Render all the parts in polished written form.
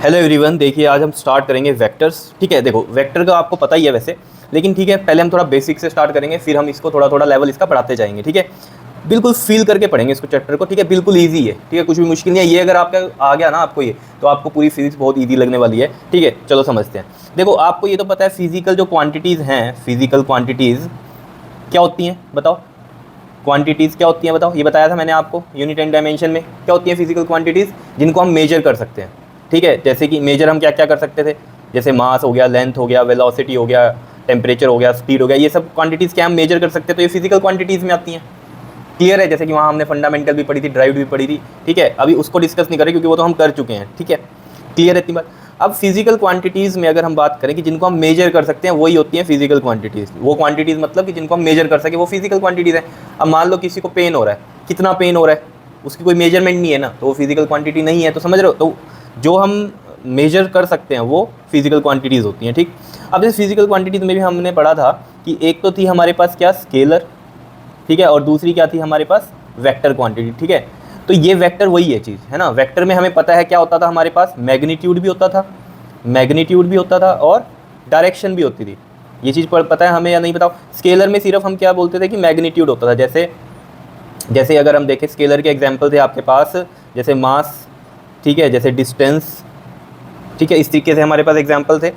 Hello everyone, देखिए आज हम स्टार्ट करेंगे वेक्टर्स। ठीक है, देखो वेक्टर का आपको पता ही है वैसे, लेकिन ठीक है पहले हम थोड़ा बेसिक से स्टार्ट करेंगे, फिर हम इसको थोड़ा थोड़ा लेवल इसका बढ़ाते जाएंगे। ठीक है, बिल्कुल फील करके पढ़ेंगे इसको चैप्टर को। ठीक है, बिल्कुल इजी है। ठीक है, कुछ भी मुश्किल नहीं है। ये अगर आपका आ गया ना आपको ये, तो आपको पूरी फिजिक्स बहुत ईजी लगने वाली है। ठीक है, चलो समझते हैं। देखो आपको ये तो पता है फिजिकल जो क्वांटिटीज़ हैं, फिजिकल क्वांटिटीज़ क्या होती हैं बताओ। क्वांटिटीज़ क्या होती हैं बताओ, ये बताया था मैंने आपको यूनिट एंड डायमेंशन में। क्या होती हैं फिजिकल क्वांटिटीज़? जिनको हम मेजर कर सकते हैं। ठीक है, जैसे कि मेजर हम क्या क्या कर सकते थे, जैसे मास हो गया, लेंथ हो गया, वेलोसिटी हो गया, टेम्परेचर हो गया, स्पीड हो गया, ये सब क्वांटिटीज़ क्या हम मेजर कर सकते हैं, तो ये फिजिकल क्वांटिटीज़ में आती हैं। क्लियर है? जैसे कि वहाँ हमने फंडामेंटल भी पढ़ी थी, ड्राइव भी पढ़ी थी। ठीक है, अभी उसको डिस्कस नहीं करें क्योंकि वो तो हम कर चुके हैं। ठीक है, क्लियर है इतनी बात। अब फिजिकल क्वांटिटीज़ में अगर हम बात करें कि जिनको हम मेजर कर सकते हैं, वही होती हैं फिजिकल क्वांटिटीज़। वो क्वांटिटीज़ मतलब कि जिनको हम मेजर कर सके, वो फिजिकल क्वांटिटीज़ है। अब मान लो किसी को पेन हो रहा है, कितना पेन हो रहा है, उसकी कोई मेजरमेंट नहीं है ना, तो वो फिजिकल क्वांटिटी नहीं है। तो समझ रहे हो? तो जो हम मेजर कर सकते हैं वो फिजिकल क्वांटिटीज़ होती हैं। ठीक, अब इस फिजिकल क्वांटिटीज़ में भी हमने पढ़ा था कि एक तो थी हमारे पास क्या, स्केलर। ठीक है, और दूसरी क्या थी हमारे पास, वेक्टर क्वांटिटी। ठीक है, तो ये वेक्टर वही है चीज़, है ना। वेक्टर में हमें पता है क्या होता था हमारे पास, मैग्नीट्यूड भी होता था, मैग्नीट्यूड भी होता था और डायरेक्शन भी होती थी। ये चीज़ पता है हमें या नहीं बताओ। स्केलर में सिर्फ हम क्या बोलते थे कि मैग्नीट्यूड होता था। जैसे अगर हम देखें स्केलर के एग्जाम्पल थे आपके पास, जैसे मास, ठीक है, जैसे डिस्टेंस, ठीक है, इस तरीके से हमारे पास एग्जाम्पल थे,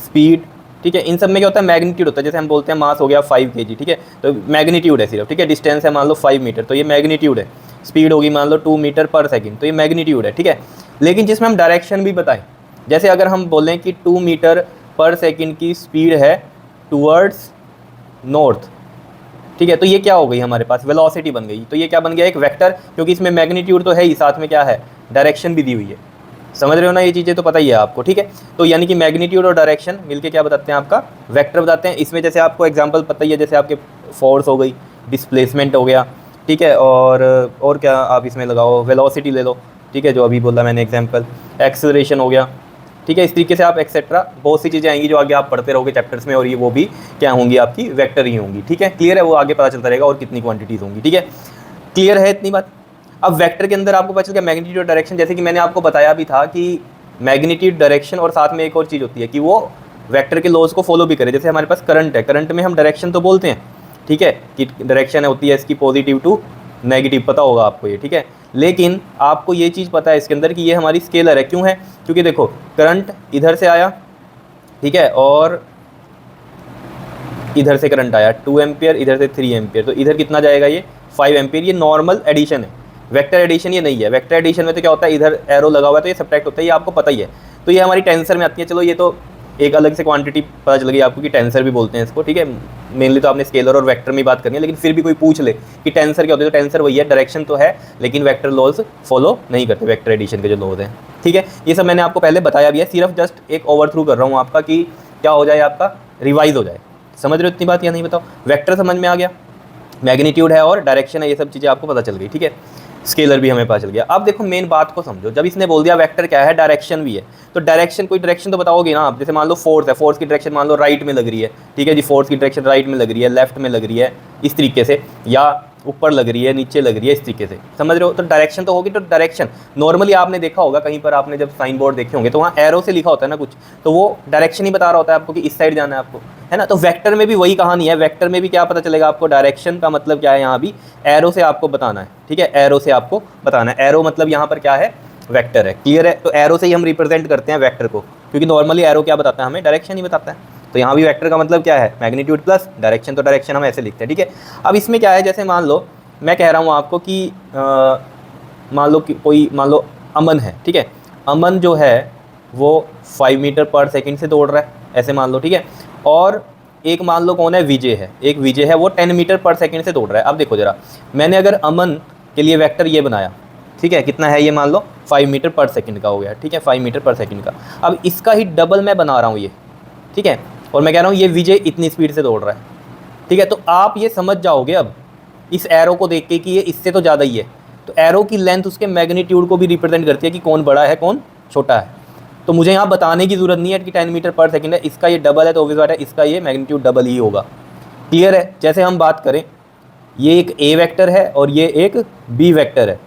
स्पीड। ठीक है, इन सब में क्या होता है, मैग्नीट्यूड होता है। जैसे हम बोलते हैं मास हो गया 5 kg, ठीक है, तो मैग्नीट्यूड है सिर्फ। ठीक है, डिस्टेंस है मान लो 5 मीटर, तो ये मैग्नीट्यूड है। स्पीड होगी मान लो 2 मीटर पर सेकंड, तो ये मैग्नीट्यूड है। ठीक है, लेकिन जिसमें हम डायरेक्शन भी बताएं, जैसे अगर हम बोलें कि 2 मीटर पर सेकंड की स्पीड है टूवर्ड्स नॉर्थ, ठीक है, तो ये क्या हो गई हमारे पास, वेलोसिटी बन गई। तो ये क्या बन गया, एक वेक्टर, क्योंकि इसमें मैग्नीट्यूड तो है ही, साथ में क्या है, डायरेक्शन भी दी हुई है। समझ रहे हो ना, ये चीज़ें तो पता ही है आपको। ठीक है, तो यानी कि मैग्नीट्यूड और डायरेक्शन मिलके क्या बताते हैं, आपका वेक्टर बताते हैं। इसमें जैसे आपको एग्जांपल पता ही है, जैसे आपके फोर्स हो गई, डिस्प्लेसमेंट हो गया, ठीक है, और क्या आप इसमें लगाओ, वेलोसिटी ले लो, ठीक है, जो अभी बोला मैंने एग्जाम्पल, एक्सेलरेशन हो गया। ठीक है, इस तरीके से आप एक्सेट्रा बहुत सी चीज़ें आएंगी जो आगे आप पढ़ते रहोगे चैप्टर्स में, और ये वो भी क्या होंगी, आपकी वेक्टर ही होंगी। ठीक है, क्लियर है, वो आगे पता चलता रहेगा और कितनी क्वांटिटीज़ होंगी। ठीक है, क्लियर है इतनी बात। अब वेक्टर के अंदर आपको पता चल गया मैग्नीट्यूड और डायरेक्शन। जैसे कि मैंने आपको बताया भी था कि मैग्नीट्यूड, डायरेक्शन और साथ में एक और चीज़ होती है कि वो वेक्टर के लॉज को फॉलो भी करे। जैसे हमारे पास करंट है, करंट में हम डायरेक्शन तो बोलते हैं, ठीक है, कि डायरेक्शन होती है इसकी पॉजिटिव टू नेगेटिव, पता होगा आपको ये। ठीक है, लेकिन आपको ये चीज़ पता है इसके अंदर कि ये हमारी स्केलर है। क्यों है? क्योंकि देखो करंट इधर से आया, ठीक है, और इधर से करंट आया 2 एम्पियर, इधर से 3 एम्पियर, तो इधर कितना जाएगा, ये 5 एम्पियर। ये नॉर्मल एडिशन है, वेक्टर एडिशन ये नहीं है। वेक्टर एडिशन में तो क्या होता है, इधर एरो लगा हुआ है तो ये सब्ट्रैक्ट होता है, ये आपको पता ही है। तो ये हमारी टेंसर में आती है। चलो ये तो एक अलग से क्वांटिटी पता चल गई आपको कि टेंसर भी बोलते हैं इसको। ठीक है, मेनली तो आपने स्केलर और वेक्टर में बात करनी है, लेकिन फिर भी कोई पूछ ले कि टेंसर क्या होता है, तो टेंसर वही है, डायरेक्शन तो है लेकिन वेक्टर लॉज फॉलो नहीं करते, वेक्टर एडिशन के जो लॉज हैं। ठीक है, ये सब मैंने आपको पहले बताया भी है, सिर्फ जस्ट एक ओवर थ्रू कर रहा हूँ आपका कि क्या हो जाए, आपका रिवाइज हो जाए। समझ रहे हो इतनी बात या नहीं बताओ। वेक्टर समझ में आ गया, मैग्नीट्यूड है और डायरेक्शन है, ये सब चीज़ें आपको पता चल गई। ठीक है, स्केलर भी हमें पता चल गया। अब देखो मेन बात को समझो, जब इसने बोल दिया वेक्टर क्या है, डायरेक्शन भी है, तो डायरेक्शन, कोई डायरेक्शन तो बताओगे ना आप। जैसे मान लो फोर्स है, फोर्स की डायरेक्शन मान लो राइट में लग रही है, ठीक है जी, फोर्स की डायरेक्शन राइट में लग रही है, लेफ्ट में लग रही है, इस तरीके से, या ऊपर लग रही है, नीचे लग रही है, इस तरीके से। समझ रहे हो? तो डायरेक्शन तो होगी। तो डायरेक्शन नॉर्मली आपने देखा होगा कहीं पर, आपने जब साइन बोर्ड देखे होंगे तो वहाँ एरो से लिखा होता है ना कुछ, तो वो डायरेक्शन ही बता रहा होता है आपको कि इस साइड जाना है आपको, है ना। तो वेक्टर में भी वही कहानी है। वेक्टर में भी क्या पता चलेगा आपको, डायरेक्शन का मतलब क्या है, यहाँ भी एरो से आपको बताना है। ठीक है, एरो से आपको बताना है। एरो मतलब यहाँ पर क्या है, वेक्टर है। क्लियर है? तो एरो से ही हम रिप्रेजेंट करते हैं वेक्टर को, क्योंकि नॉर्मली एरो क्या बताता है हमें, डायरेक्शन ही बताता है। तो यहाँ भी वेक्टर का मतलब क्या है, मैग्नीट्यूड प्लस डायरेक्शन, तो डायरेक्शन हम ऐसे लिखते हैं। ठीक है, अब इसमें क्या है, जैसे मान लो मैं कह रहा हूँ आपको कि मान लो कि कोई, मान लो अमन है, ठीक है, अमन जो है वो 5 मीटर पर सेकंड से दौड़ रहा है, ऐसे मान लो। ठीक है, और एक मान लो कौन है, विजय है, एक विजय है, वो 10 मीटर पर सेकंड से दौड़ रहा है। अब देखो जरा, मैंने अगर अमन के लिए वेक्टर ये बनाया, ठीक है, कितना है ये, मान लो 5 मीटर पर सेकंड का हो गया। ठीक है, 5 मीटर पर सेकंड का। अब इसका ही डबल मैं बना रहा हूँ ये, ठीक है, और मैं कह रहा हूँ ये विजय इतनी स्पीड से दौड़ रहा है। ठीक है, तो आप ये समझ जाओगे अब इस एरो को देख के कि ये इससे तो ज़्यादा ही है। तो एरो की लेंथ उसके मैग्नीट्यूड को भी रिप्रेजेंट करती है कि कौन बड़ा है कौन छोटा है। तो मुझे यहाँ बताने की ज़रूरत नहीं है कि 10 मीटर पर सेकंड है, इसका ये डबल है, तो ऑब्वियस बात है इसका ये मैग्नीट्यूड डबल ही होगा। क्लियर है? जैसे हम बात करें, ये एक ए वेक्टर है और ये एक बी वेक्टर है,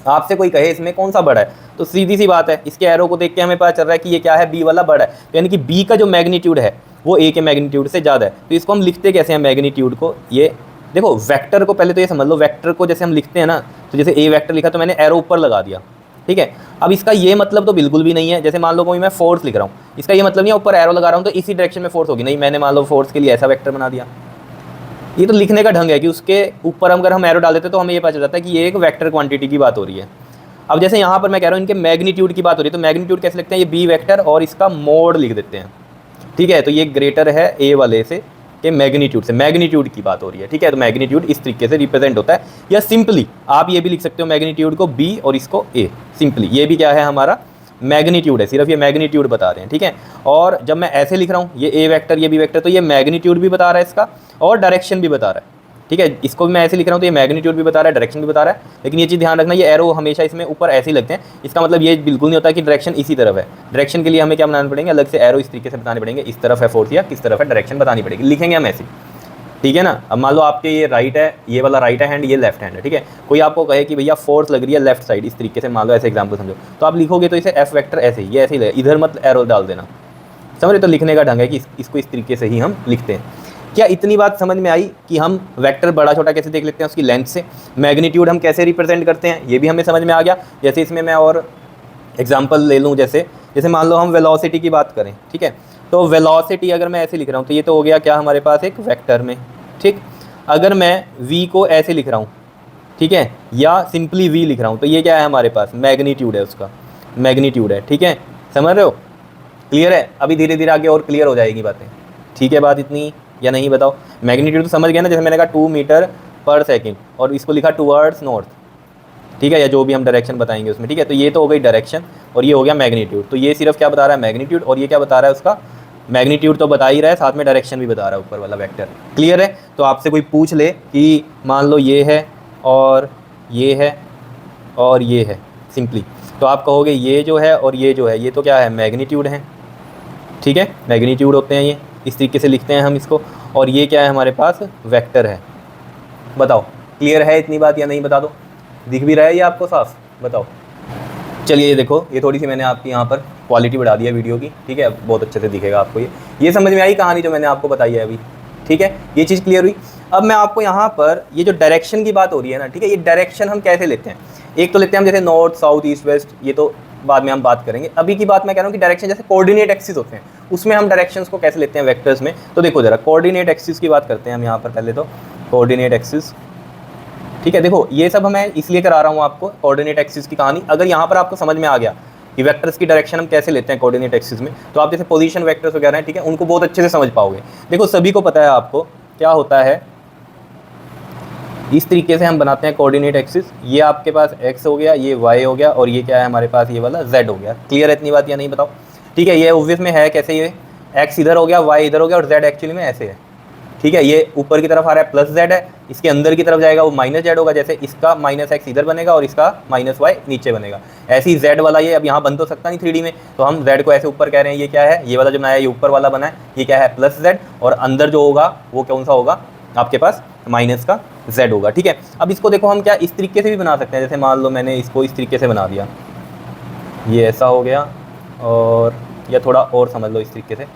आपसे कोई कहे इसमें कौन सा बड़ा है, तो तो सीधी सी बात है, इसके एरो को देख के हमें पता चल रहा है कि ये क्या है, बी वाला बड़ा है। तो यानी कि बी का जो मैग्नीट्यूड है वो ए के मैग्नीट्यूड से ज़्यादा है। तो इसको हम लिखते कैसे हैं मैग्नीट्यूड को, ये देखो वेक्टर को पहले तो ये समझ लो, वेक्टर को जैसे हम लिखते हैं ना, तो जैसे ए वेक्टर लिखा तो मैंने एरो ऊपर लगा दिया, ठीक है। अब इसका ये मतलब तो बिल्कुल भी नहीं है, जैसे मान लो कोई मैं फोर्स लिख रहा हूँ, इसका ये मतलब नहीं है ऊपर एरो लगा रहा हूँ तो इसी डायरेक्शन में फोर्स होगी, नहीं, मैंने मान लो फोर्स के लिए ऐसा वेक्टर बना दिया। ये तो लिखने का ढंग है कि उसके ऊपर अगर हम एरो डाल देते तो हमें ये पता चल जाता है कि ये एक वेक्टर क्वांटिटी की बात हो रही है। अब जैसे यहाँ पर मैं कह रहा हूँ इनके मैग्नीट्यूड की बात हो रही है, तो मैग्नीट्यूड कैसे लिखते हैं, ये बी वेक्टर और इसका मोड लिख देते हैं, ठीक है। तो ये ग्रेटर है ए वाले से के मैग्नीट्यूड से, मैग्नीट्यूड की बात हो रही है, ठीक है। तो मैग्नीट्यूड इस तरीके से रिप्रेजेंट होता है, या सिंपली आप ये भी लिख सकते हो मैग्नीट्यूड को बी और इसको ए, सिंपली ये भी क्या है हमारा मैग्नीट्यूड है, सिर्फ ये मैग्नीट्यूड बता रहे हैं, ठीक है। और जब मैं ऐसे लिख रहा हूँ ये ए वेक्टर ये बी वेक्टर, तो ये मैग्नीट्यूड भी बता रहा है इसका और डायरेक्शन भी बता रहा है, ठीक है। इसको भी मैं ऐसे लिख रहा हूँ तो ये मैग्नीट्यूड भी बता रहा है, डायरेक्शन भी बता रहा है। लेकिन ये चीज़ ध्यान रखना, ये एरो हमेशा इसमें ऊपर ऐसे ही लगते हैं, इसका मतलब ये बिल्कुल नहीं होता कि डायरेक्शन इसी तरफ है। डायरेक्शन के लिए हमें क्या बनाने पड़ेंगे, अलग से एरो इस तरीके से बताने पड़ेंगे, इस तरफ है फोर्स या किस तरफ है डायरेक्शन बतानी पड़ेगी, लिखेंगे हम ऐसे, ठीक है ना। अब मान लो आपके ये राइट है, ये वाला राइट हैंड, ये लेफ्ट हैंड है, ठीक है। कोई आपको कहे कि भैया फोर्स लग रही है लेफ्ट साइड, इस तरीके से मान लो, ऐसे एग्जाम्पल समझो, तो आप लिखोगे तो इसे एफ वेक्टर ऐसे ही, ये ऐसे ही लगे, इधर मत एरो डाल देना, समझ रहे। तो लिखने का ढंग है कि इसको इस तरीके से ही हम लिखते हैं। क्या इतनी बात समझ में आई कि हम वेक्टर बड़ा छोटा कैसे देख लेते हैं उसकी लेंथ से, मैग्नीट्यूड हम कैसे रिप्रेजेंट करते हैं ये भी हमें समझ में आ गया। जैसे इसमें मैं और एग्जांपल ले लूँ, जैसे मान लो हम वेलोसिटी की बात करें, ठीक है। तो वेलोसिटी अगर मैं ऐसे लिख रहा हूँ तो ये तो हो गया क्या हमारे पास एक वेक्टर में, ठीक। अगर मैं v को ऐसे लिख रहा हूँ, ठीक है, या सिंपली v लिख रहा हूँ, तो ये क्या है हमारे पास मैग्नीट्यूड है, उसका मैग्नीट्यूड है, ठीक है। समझ रहे हो, क्लियर है। अभी धीरे धीरे आगे और क्लियर हो जाएगी बातें, ठीक है। बात इतनी या नहीं बताओ, मैग्नीट्यूड तो समझ गए ना, जैसे मैंने कहा 2 मीटर पर सेकेंड और इसको लिखा टूवर्ड्स नॉर्थ, ठीक है, या जो भी हम डायरेक्शन बताएंगे उसमें, ठीक है। तो ये तो हो गई डायरेक्शन और ये हो गया मैग्नीट्यूड। तो ये सिर्फ क्या बता रहा है मैग्नीट्यूड, और ये क्या बता रहा है उसका मैग्नीट्यूड तो बता ही रहा है, साथ में डायरेक्शन भी बता रहा है ऊपर वाला वेक्टर, क्लियर है। तो आपसे कोई पूछ ले कि मान लो ये है और ये है और ये है, सिंपली तो आप कहोगे ये जो है और ये जो है, ये तो क्या है मैग्नीट्यूड है, ठीक है, मैग्नीट्यूड होते हैं ये, इस तरीके से लिखते हैं हम इसको। और ये क्या है हमारे पास वेक्टर है। बताओ क्लियर है इतनी बात या नहीं, बता दो, दिख भी रहा है ये आपको साफ, बताओ। चलिए ये देखो, ये थोड़ी सी मैंने आपकी यहाँ पर क्वालिटी बढ़ा दी है वीडियो की, ठीक है, बहुत अच्छे से दिखेगा आपको। ये समझ में आई कहानी जो मैंने आपको बताई है अभी, ठीक है, ये चीज़ क्लियर हुई। अब मैं आपको यहाँ पर ये जो डायरेक्शन की बात हो रही है ना, ठीक है, ये डायरेक्शन हम कैसे लेते हैं, एक तो लेते हैं हम जैसे नॉर्थ साउथ ईस्ट वेस्ट, ये तो बाद में हम बात करेंगे। अभी की बात मैं कह रहा हूँ कि डायरेक्शन जैसे कोऑर्डिनेट एक्सिस होते हैं, उसमें हम डायरेक्शंस को कैसे लेते हैं वेक्टर्स में। तो देखो जरा कोऑर्डिनेट एक्सिस की बात करते हैं हम यहाँ पर पहले, तो कोऑर्डिनेट एक्सिस, ठीक है। देखो ये सब मैं इसलिए करा रहा हूँ आपको कोऑर्डिनेट एक्सिस की कहानी, अगर यहाँ पर आपको समझ में आ गया कि वेक्टर्स की डायरेक्शन हम कैसे लेते हैं कोऑर्डिनेट एक्सिस में, तो आप जैसे पोजीशन वेक्टर्स वगैरह हैं, ठीक है, उनको बहुत अच्छे से समझ पाओगे। देखो सभी को पता है आपको क्या होता है, इस तरीके से हम बनाते हैं कोऑर्डिनेट एक्सिस। ये आपके पास x हो गया, ये y हो गया, और ये क्या है हमारे पास ये वाला z हो गया। क्लियर है इतनी बात या नहीं बताओ, ठीक है। ये ऑब्वियस में है कैसे, ये x इधर हो गया, y इधर हो गया और z एक्चुअली में ऐसे है, ठीक है। ये ऊपर की तरफ आ रहा है प्लस z है, इसके अंदर की तरफ जाएगा वो माइनस z होगा, जैसे इसका माइनस x इधर बनेगा और इसका माइनस y नीचे बनेगा। ऐसे ही z वाला ये अब यहाँ बन तो सकता नहीं 3D में, तो हम z को ऐसे ऊपर कह रहे हैं, ये क्या है, ये वाला जो बनाया ये ऊपर वाला बना है, ये क्या है प्लस z, और अंदर जो होगा वो कौन सा होगा आपके पास माइनस का z होगा, ठीक है। अब इसको देखो हम क्या इस तरीके से भी बना सकते हैं, जैसे मान लो मैंने इसको इस तरीके से बना दिया, ये ऐसा हो गया, और या थोड़ा और समझ लो इस तरीके से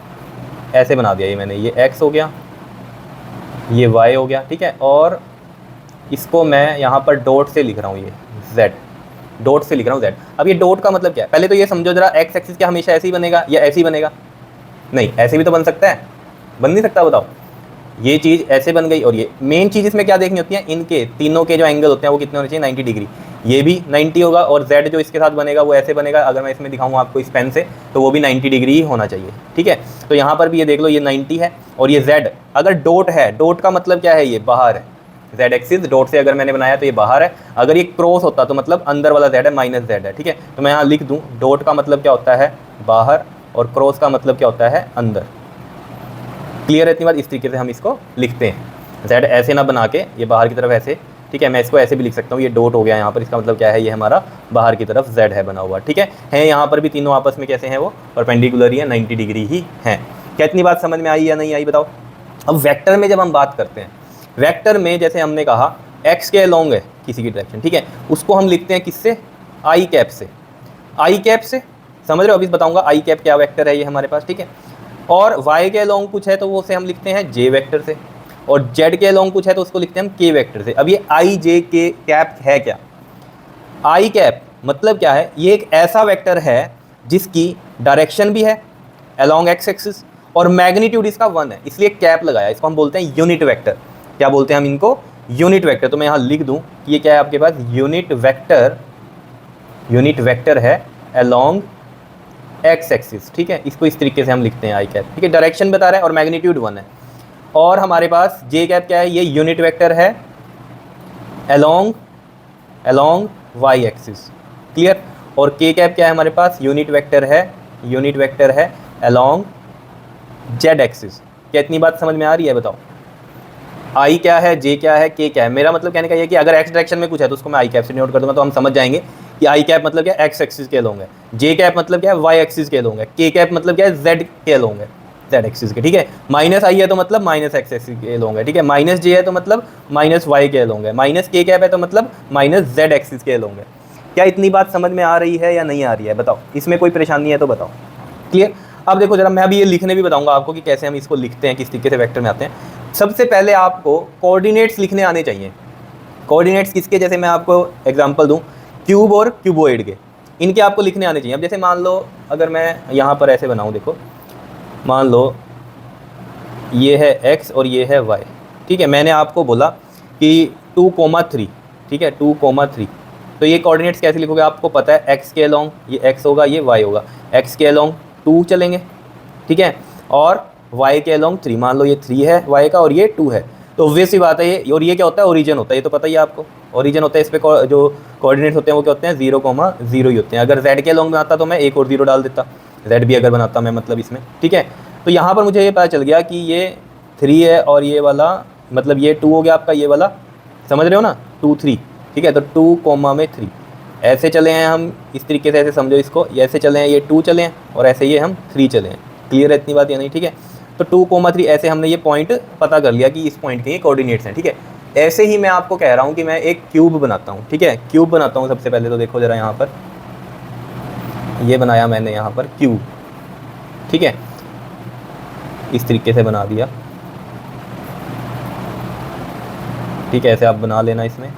ऐसे बना दिया, ये मैंने, ये x हो गया, ये y हो गया, ठीक है। और इसको मैं यहाँ पर डॉट से लिख रहा हूँ, ये z, डॉट से लिख रहा हूँ z। अब ये डॉट का मतलब क्या है, पहले तो ये समझो जरा, x एक्सिस क्या हमेशा ऐसे ही बनेगा या ऐसे ही बनेगा, नहीं ऐसे भी तो बन सकता है, बन नहीं सकता, बताओ। ये चीज़ ऐसे बन गई, और ये मेन चीज़ इसमें क्या देखनी होती है, इनके तीनों के जो एंगल होते हैं वो कितने होने चाहिए, 90 डिग्री। ये भी 90 होगा, और z जो इसके साथ बनेगा वो ऐसे बनेगा, अगर मैं इसमें दिखाऊँ आपको इस पेन से, तो वो भी 90 डिग्री ही होना चाहिए, ठीक है। तो यहाँ पर भी ये देख लो, ये 90 है, और ये z अगर डॉट है, डॉट का मतलब क्या है, ये बाहर है, z एक्सिस डॉट से अगर मैंने बनाया तो ये बाहर है, अगर ये क्रॉस होता तो मतलब अंदर वाला z है, माइनस z है, ठीक है। तो मैं यहाँ लिख दूँ, डॉट का मतलब क्या होता है बाहर, और क्रॉस का मतलब क्या होता है अंदर। क्लियर है इतनी बात, इस तरीके से हम इसको लिखते हैं, z ऐसे ना बना के ये बाहर की तरफ ऐसे, ठीक है। मैं इसको ऐसे भी लिख सकता हूँ, ये डॉट हो गया यहाँ पर, इसका मतलब क्या है, ये हमारा बाहर की तरफ z है बना हुआ, ठीक है। यहाँ पर भी तीनों आपस में कैसे हैं, वो परपेंडिकुलर ही है, 90 डिग्री ही हैं। क्या इतनी बात समझ में आई या नहीं आई बताओ। अब वेक्टर में जब हम बात करते हैं, वेक्टर में जैसे हमने कहा x के अलोंग है किसी की डायरेक्शन, ठीक है, उसको हम लिखते हैं किससे, i कैप से। आई कैप से, समझ रहे हो, अभी बताऊंगा आई कैप क्या वेक्टर है ये हमारे पास, ठीक है। और वाई के अलोंग कुछ है तो वो से हम लिखते हैं जे वेक्टर से, और जेड के अलोंग कुछ है तो उसको लिखते हैं हम के वेक्टर से। अब ये आई जे के कैप है क्या? आई कैप मतलब क्या है? ये एक ऐसा वेक्टर है जिसकी डायरेक्शन भी है अलोंग एक्स एक्सिस और मैग्नीट्यूड इसका 1 है, इसलिए कैप लगाया। इसको हम बोलते हैं यूनिट वेक्टर। क्या बोलते हैं हम इनको? Unit vector. तो मैं यहाँ लिख दूँ कि ये क्या है आपके पास? यूनिट वेक्टर है अलोंग एक्स एक्सिस, ठीक है। इसको इस तरीके से हम लिखते हैं आई कैप, ठीक है। डायरेक्शन बता रहा है और मैग्नीट्यूड 1 है। और हमारे पास जे कैप क्या है? ये यूनिट वेक्टर है अलोंग वाई एक्सिस, क्लियर। और के कैप क्या है हमारे पास? यूनिट वेक्टर है अलोंग जेड एक्सिस। क्या इतनी बात समझ में आ रही है? बताओ। आई क्या है, जे क्या है, के क्या है? मेरा मतलब कहने का ये कि अगर एक्स डायरेक्शन में कुछ है तो उसको मैं आई कैप से नोट कर दूंगा, तो हम समझ जाएंगे कि आई कैप मतलब क्या है? एक्स एक्सिस के अलोंग है। जे कैप मतलब क्या है? वाई एक्सिस के अलोंग है। के कैप मतलब क्या है? जेड के अलोंग है, जेड एक्सिस के, ठीक है। माइनस आई है तो मतलब माइनस एक्स एक्सिस के अलोंग है, ठीक है। माइनस जे है तो मतलब माइनस वाई के अलोंग है। माइनस के कैप है तो मतलब माइनस जेड एक्सिस के अलोंग है। क्या इतनी बात समझ में आ रही है या नहीं आ रही है? बताओ, इसमें कोई परेशानी है तो बताओ, क्लियर। अब देखो जरा, मैं अभी ये लिखने भी बताऊंगा आपको कि कैसे हम इसको लिखते हैं, किस तरीके से वेक्टर में आते हैं। सबसे पहले आपको कोऑर्डिनेट्स लिखने आने चाहिए। कोऑर्डिनेट्स किसके? जैसे मैं आपको एग्जांपल दूं, क्यूब और क्यूबोइड के, इनके आपको लिखने आने चाहिए। अब जैसे मान लो अगर मैं यहाँ पर ऐसे बनाऊँ, देखो मान लो ये है x और ये है y, ठीक है। मैंने आपको बोला कि 2,3, ठीक है, 2,3। तो ये कोऑर्डिनेट्स कैसे लिखोगे? आपको पता है x के अलोंग ये x होगा, ये y होगा। x के अलोंग 2 चलेंगे, ठीक है, और y के अलोंग 3। मान लो ये 3 है y का और ये 2 है, तो obvious सी बात है ये। और ये क्या होता है? ओरिजिन होता है, ये तो पता ही है आपको। ओरिजिन होता है, इस पर जो कोऑर्डिनेट्स होते हैं वो क्या होते हैं? 0,0 ही होते हैं। अगर z के अलोंग में आता तो मैं एक और 0 डाल देता, z भी अगर बनाता मैं, मतलब इसमें, ठीक है। तो यहाँ पर मुझे ये पता चल गया कि ये 3 है और ये वाला मतलब ये 2 हो गया आपका, ये वाला, समझ रहे हो ना, 2 3, ठीक है। तो 2,3 ऐसे चले हैं हम, इस तरीके से, ऐसे समझो इसको, ऐसे चले हैं, ये 2 चले हैं और ऐसे ये हम 3 चले हैं। क्लियर है इतनी बात या नहीं? ठीक है। तो 2,3 ऐसे हमने ये पॉइंट पता कर लिया कि इस पॉइंट के ये कोऑर्डिनेट्स हैं, ठीक है। ऐसे ही मैं आपको कह रहा हूँ कि मैं एक क्यूब बनाता हूँ, ठीक है। क्यूब बनाता हूँ सबसे पहले, तो देखो ज़रा यहाँ पर ये बनाया मैंने यहाँ पर क्यूब, ठीक है, इस तरीके से बना दिया, ठीक है। ऐसे आप बना लेना इसमें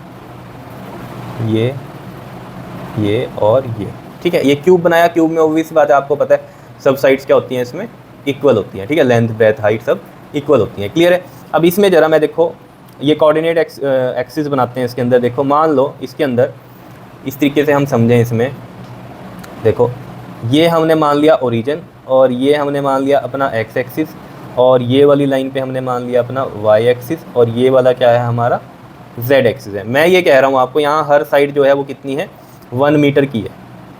ये और ये, ठीक है। ये क्यूब बनाया। क्यूब में ऑब्वियस बात है, आपको पता है सब साइड्स क्या होती हैं इसमें? इक्वल होती हैं, ठीक है। लेंथ ब्रेथ हाइट सब इक्वल होती हैं, क्लियर है। अब इसमें ज़रा मैं देखो ये कोऑर्डिनेट एक्सिस बनाते हैं इसके अंदर। देखो मान लो इसके अंदर इस तरीके से हम समझें, इसमें देखो ये हमने मान लिया ओरिजिन, और ये हमने मान लिया अपना एक्स एक्सिस, और ये वाली लाइन पे हमने मान लिया अपना वाई एक्सिस, और ये वाला क्या है हमारा? जेड एक्सिस है। मैं ये कह रहा हूँ आपको, यहाँ हर साइड जो है वो कितनी है? 1 मीटर की है,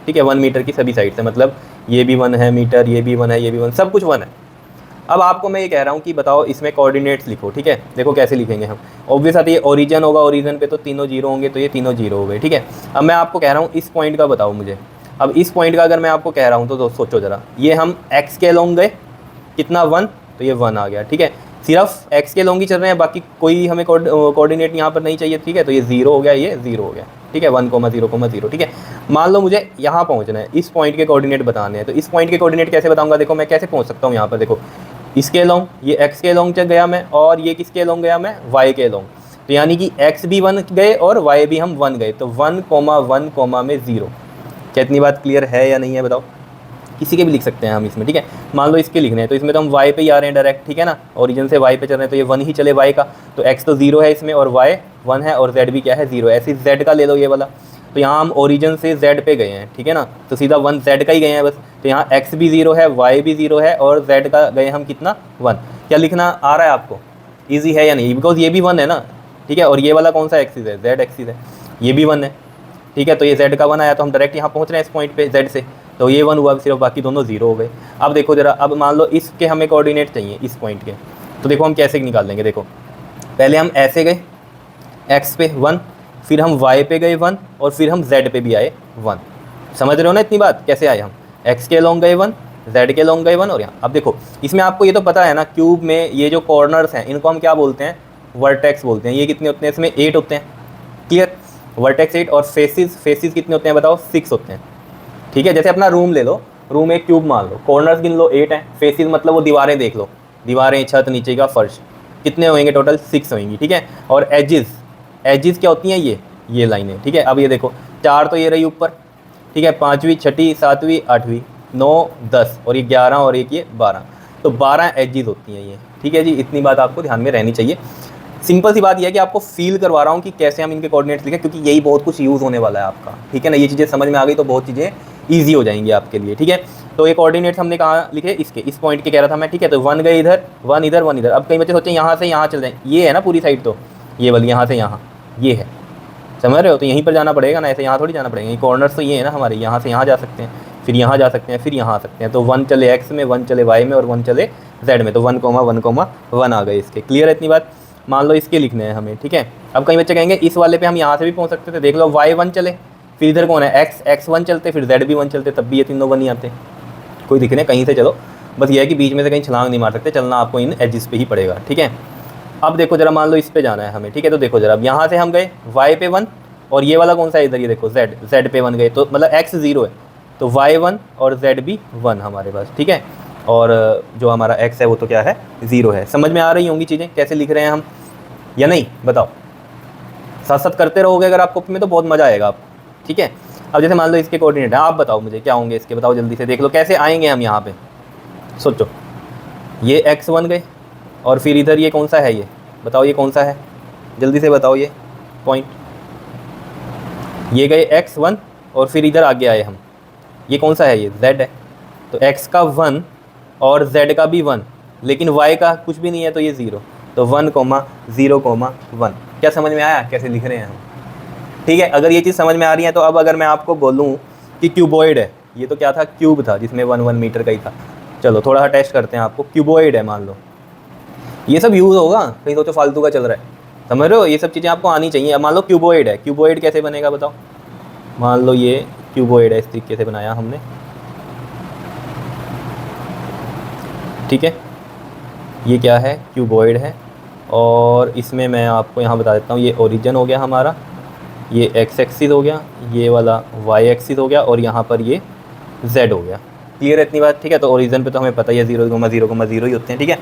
ठीक है। 1 मीटर की सभी साइड से, मतलब ये भी 1 है मीटर, ये भी 1 है, ये भी 1, सब कुछ 1 है। अब आपको मैं ये कह रहा हूँ कि बताओ इसमें कोऑर्डिनेट्स लिखो, ठीक है। देखो कैसे लिखेंगे हम। ऑब्वियस आती है, ओरिजिन होगा, ओरिजिन पे तो तीनों जीरो होंगे, तो ये तीनों जीरो हो गए, ठीक है। अब मैं आपको कह रहा हूँ इस पॉइंट का बताओ मुझे। अब इस पॉइंट का अगर मैं आपको कह रहा हूँ तो सोचो ज़रा, ये हम एक्स के अलोंग गए, कितना? 1, तो ये 1 आ गया, ठीक है। सिर्फ एक्स के अलोंग ही चल रहे हैं, बाकी कोई हमें कोऑर्डिनेट यहाँ पर नहीं चाहिए, ठीक है। तो ये 0 हो गया, ये 0 हो गया, ठीक है। 1,0,0, ठीक है। मान लो मुझे यहाँ पहुँचना है, इस पॉइंट के कोऑर्डिनेट बताने हैं, तो इस पॉइंट के कोऑर्डिनेट कैसे बताऊँगा? देखो मैं कैसे पहुँच सकता हूँ यहाँ पर। देखो इसके अलोंग ये एक्स के अलोंग चल गया मैं, और ये किसके अलोंग गया मैं? वाई के अलोंग। तो यानी कि एक्स भी 1 गए और वाई भी हम 1 गए, तो 1,1, में 0। क्या इतनी बात क्लियर है या नहीं है? बताओ। किसी के भी लिख सकते हैं हम इसमें, ठीक है। मान लो इसके लिखने हैं, तो इसमें तो हम y पे ही आ रहे हैं डायरेक्ट, ठीक है ना। ओरिजिन से y पे चल रहे हैं, तो ये 1 ही चले y का, तो x तो 0 है इसमें, और y 1 है, और z भी क्या है? 0 है। ऐसे z का ले लो ये वाला, तो यहाँ हम ओरिजिन से z पे गए हैं, ठीक है ना, तो सीधा 1 z का ही गए हैं बस। तो यहाँ x भी 0 है, y भी 0 है, और z का गए हम कितना? 1। क्या लिखना आ रहा है आपको? ईजी है या नहीं? बिकॉज ये भी 1 है ना, ठीक है। और ये वाला कौन सा एक्सिस है? z एक्सिस है, ये भी 1 है, ठीक है। तो ये z का 1 आया, तो हम डायरेक्ट यहाँ पहुँच रहे हैं इस पॉइंट पे z से, तो ये 1 हुआ सिर्फ, बाकी दोनों 0 हो गए। अब देखो ज़रा, अब मान लो इसके हमें कोऑर्डिनेट चाहिए इस पॉइंट के, तो देखो हम कैसे निकाल लेंगे। देखो पहले हम ऐसे गए x पे 1, फिर हम y पे गए 1, और फिर हम z पे भी आए 1। समझ रहे हो ना इतनी बात? कैसे आए हम? x के अलोंग गए 1, z के अलोंग गए 1, और यहाँ अब देखो इसमें आपको ये तो पता है ना, क्यूब में ये जो कॉर्नर्स हैं इनको हम क्या बोलते हैं? वर्टेक्स बोलते हैं। ये कितने होते हैं? इसमें 8 होते हैं, क्लियर। वर्टेक्स 8, और फेसिस कितने होते हैं बताओ? 6 होते हैं, ठीक है, जैसे अपना रूम ले लो, रूम एक क्यूब मान लो, कॉर्नर्स गिन लो 8 हैं, फेसिस मतलब वो दीवारें देख लो, दीवारें, छत, नीचे का फर्श, कितने होंगे टोटल 6 होंगी। ठीक है, और एजिस, एजिस क्या होती हैं, ये लाइनें। ठीक है, अब ये देखो 4 तो ये रही ऊपर, ठीक है, 5वीं 6वीं 7वीं 8वीं 9 10 और ये 11 और एक ये 12, तो 12 एजिस होती हैं ये। ठीक है जी, इतनी बात आपको ध्यान में रहनी चाहिए। सिंपल सी बात यह है कि आपको फील करवा रहा हूँ कि कैसे हम इनके कोऑर्डिनेट्स लिखें, क्योंकि यही बहुत कुछ यूज़ होने वाला है आपका। ठीक है ना, ये चीज़ें समझ में आ गई तो बहुत चीज़ें ईजी हो जाएंगी आपके लिए। ठीक है, तो ये कोऑर्डिनेट्स हमने कहाँ लिखे, इसके, इस पॉइंट के कह रहा था मैं। ठीक है, तो 1 गए इधर, 1 इधर, 1 इधर। अब कई बच्चे सोचें यहाँ से यहाँ चल जाएँ, ये है ना पूरी साइड, तो ये वाली यहाँ से यहाँ, ये है, समझ रहे हो, तो यहीं पर जाना पड़ेगा ना, ऐसे यहाँ थोड़ी जाना पड़ेगा। ये कॉर्नर्स तो ये है ना हमारे, यहाँ से यहाँ जा सकते हैं, फिर यहाँ जा सकते हैं, फिर यहाँ आ सकते हैं। तो 1 चले एक्स में, 1 चले वाई में और 1 चले जेड में, तो 1, 1 आ गए इसके। क्लियर है इतनी बात? मान लो इसके लिखने हैं हमें। ठीक है, अब कई बच्चे कहेंगे इस वाले पे हम यहाँ से भी पहुँच सकते थे, देख लो y1 चले, फिर इधर कौन है x1 चलते, फिर z भी 1 चलते, तब भी ये तीनों 1 ही आते। कोई दिख रहे कहीं से चलो, बस ये है कि बीच में से कहीं छलांग नहीं मार सकते, चलना आपको इन एजिस पे ही पड़ेगा। ठीक है, अब देखो जरा, मान लो इस पे जाना है हमें। ठीक है, तो देखो जरा, अब यहाँ से हम गए y पे 1 और ये वाला कौन सा है इधर, ये देखो z पे 1 गए, तो मतलब x 0 है, तो y1 और z भी 1 हमारे पास। ठीक है, और जो हमारा x है वो तो क्या है, 0 है। समझ में आ रही होंगी चीज़ें कैसे लिख रहे हैं हम, या नहीं बताओ? साथ साथ करते रहोगे अगर आपको में तो बहुत मज़ा आएगा आपको। ठीक है, अब जैसे मान लो इसके कोऑर्डिनेट है, आप बताओ मुझे क्या होंगे इसके, बताओ जल्दी से, देख लो कैसे आएंगे हम यहाँ पे, सोचो। ये x1 गए और फिर इधर ये कौन सा है, ये बताओ ये कौन सा है, जल्दी से बताओ ये पॉइंट। ये गए x1 और फिर इधर आगे आए हम, ये कौन सा है, ये z है, तो x का 1 और z का भी 1, लेकिन y का कुछ भी नहीं है, तो ये 0, तो 1, 0, 1। क्या समझ में आया कैसे लिख रहे हैं हम? ठीक है, अगर ये चीज़ समझ में आ रही है तो अब अगर मैं आपको बोलूँ कि क्यूबॉइड है, ये तो क्या था, क्यूब था जिसमें 1 मीटर का ही था। चलो थोड़ा सा टेस्ट करते हैं आपको, क्यूबॉइड है मान लो, ये सब यूज़ होगा, कहीं सोचो फालतू का चल रहा है, समझ रहे हो, ये सब चीज़ें आपको आनी चाहिए। अब मान लो क्यूबॉइड है, क्यूबॉइड कैसे बनेगा बताओ? मान लो ये क्यूबॉइड है, इस तरीके से बनाया हमने। ठीक है, ये क्या है, क्यूबॉइड है, और इसमें मैं आपको यहाँ बता देता हूँ, ये ओरिजिन हो गया हमारा, ये x एक्सिस हो गया, ये वाला y एक्सिस हो गया, और यहाँ पर ये z हो गया। क्लियर है इतनी बात? ठीक है, तो ओरिजिन पे तो हमें पता ही है 0,0,0 ही होते हैं। ठीक है,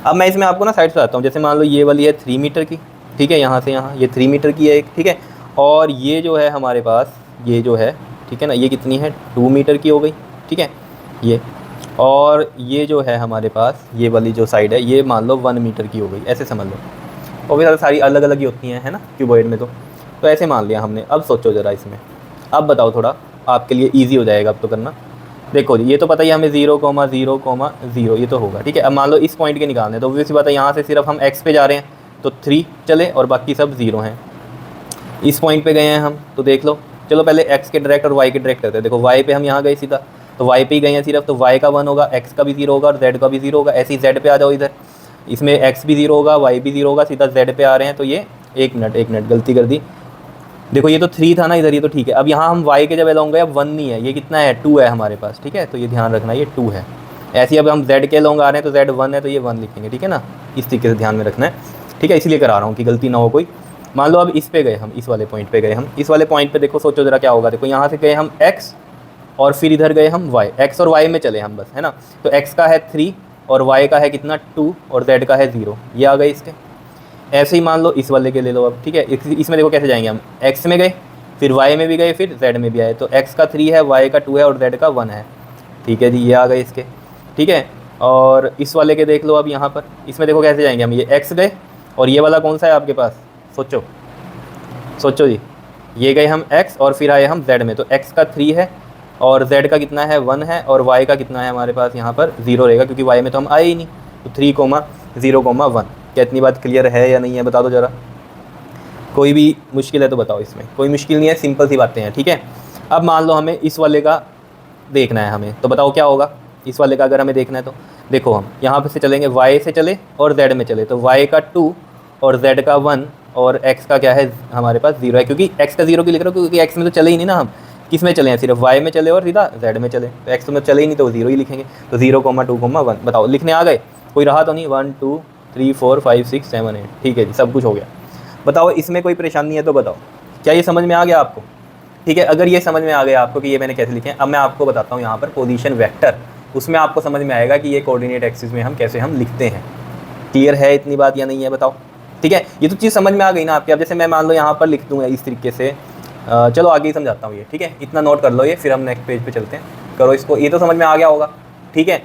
अब मैं इसमें आपको ना साइड से बताता हूँ, जैसे मान लो ये वाली है 3 मीटर की, ठीक है, यहाँ से यहाँ ये 3 मीटर की है एक, ठीक है, और ये जो है हमारे पास, ये जो है, ठीक है ना, ये कितनी है, 2 मीटर की हो गई। ठीक है, ये, और ये जो है हमारे पास, ये वाली जो साइड है, ये मान लो 1 मीटर की हो गई, ऐसे समझ लो। और भी सारी अलग अलग ही होती हैं, है ना, क्यूबॉइड में तो ऐसे मान लिया हमने। अब सोचो ज़रा इसमें, अब बताओ, थोड़ा आपके लिए ईजी हो जाएगा अब तो करना। देखो जी, ये तो पता ही हमें 0,0,0 ये तो होगा। ठीक है, अब मान लो इस पॉइंट के निकालने, तो ऑब्वियस सी बात है, यहाँ से सिर्फ हम x पे जा रहे हैं तो 3 चले और बाकी सब 0 हैं। इस पॉइंट पे गए हैं हम, तो देख लो, चलो पहले x के डायरेक्ट और y के डायरेक्ट करते हैं। देखो y पे हम यहाँ गए सीधा, तो y पे ही गए हैं सिर्फ, तो y का 1 होगा, x का भी 0 होगा और z का भी 0 होगा। ऐसे ही z पे आ जाओ इधर, इसमें x भी 0 होगा, y भी 0 होगा, सीधा z पे आ रहे हैं, तो ये एक मिनट गलती कर दी। देखो ये तो 3 था ना इधर, ये तो ठीक है। अब यहाँ हम y के जब अलोंग गए, अब 1 नहीं है, ये कितना है, 2 है हमारे पास। ठीक है, तो ये ध्यान रखना, ये 2 है। ऐसे ही अब हम z के अलोंग आ रहे हैं, तो z 1 है, तो ये 1 लिखेंगे। ठीक है ना, इस तरीके से ध्यान में रखना है। ठीक है, इसलिए करा रहा हूँ कि गलती ना हो कोई। मान लो अब इस पे गए हम, इस वाले पॉइंट पे गए हम, इस वाले पॉइंट पे देखो, सोचो जरा क्या होगा। देखो यहाँ से गए हम x और फिर इधर गए हम y, x और y में चले हम बस, है ना। तो x का है 3 और y का है कितना, 2 और z का है 0, ये आ गए इसके। ऐसे ही मान लो इस वाले के ले लो अब। ठीक है, इसमें देखो कैसे जाएंगे हम, x में गए, फिर y में भी गए, फिर z में भी आए, तो x का 3 है, y का 2 है और z का 1 है। ठीक है जी, ये आ गए इसके। ठीक है, और इस वाले के देख लो अब यहाँ पर, इसमें देखो कैसे जाएंगे हम, ये x गए और ये वाला कौन सा है आपके पास, सोचो जी, ये गए हम x और फिर आए हम z में, तो x का 3 है और z का कितना है, 1 है, और y का कितना है हमारे पास यहाँ पर 0 रहेगा, क्योंकि y में तो हम आए ही नहीं। तो 3,0,1। क्या इतनी बात क्लियर है या नहीं है, बता दो ज़रा। कोई भी मुश्किल है तो बताओ, इसमें कोई मुश्किल नहीं है, सिंपल सी बातें हैं। ठीक है, अब मान लो हमें इस वाले का देखना है हमें, तो बताओ क्या होगा इस वाले का अगर हमें देखना है तो। देखो हम यहाँ पे से चलेंगे, y से चले और z में चले, तो y का 2 और z का 1 और x का क्या है हमारे पास 0 है, क्योंकि x का 0 क्यों लिख रहा हूँ, क्योंकि x में तो चले ही नहीं ना हम, किस में चले हैं, सिर्फ y में चले और सीधा z में चले, तो x में चले ही नहीं, तो 0 ही लिखेंगे। तो 0,2,1 बताओ, लिखने आ गए, कोई रहा तो नहीं, 1 2 3 4 5 6 7 8। ठीक है जी, सब कुछ हो गया। बताओ इसमें कोई परेशानी है तो बताओ, क्या ये समझ में आ गया आपको? ठीक है, अगर ये समझ में आ गया आपको कि ये मैंने कैसे लिखे हैं, अब मैं आपको बताता हूँ यहाँ पर पोजीशन वेक्टर, उसमें आपको समझ में आएगा कि ये कोऑर्डिनेट एक्सिस में हम कैसे हम लिखते हैं। क्लियर है इतनी बात या नहीं है बताओ। ठीक है, ये तो चीज़ समझ में आ गई ना आपके। अब जैसे मैं मान लो यहाँ पर लिख दूँगा इस तरीके से, चलो आगे ही समझाता हूँ ये। ठीक है, इतना नोट कर लो ये, फिर हम नेक्स्ट पेज पे चलते हैं। करो इसको, ये तो समझ में आ गया होगा। ठीक है,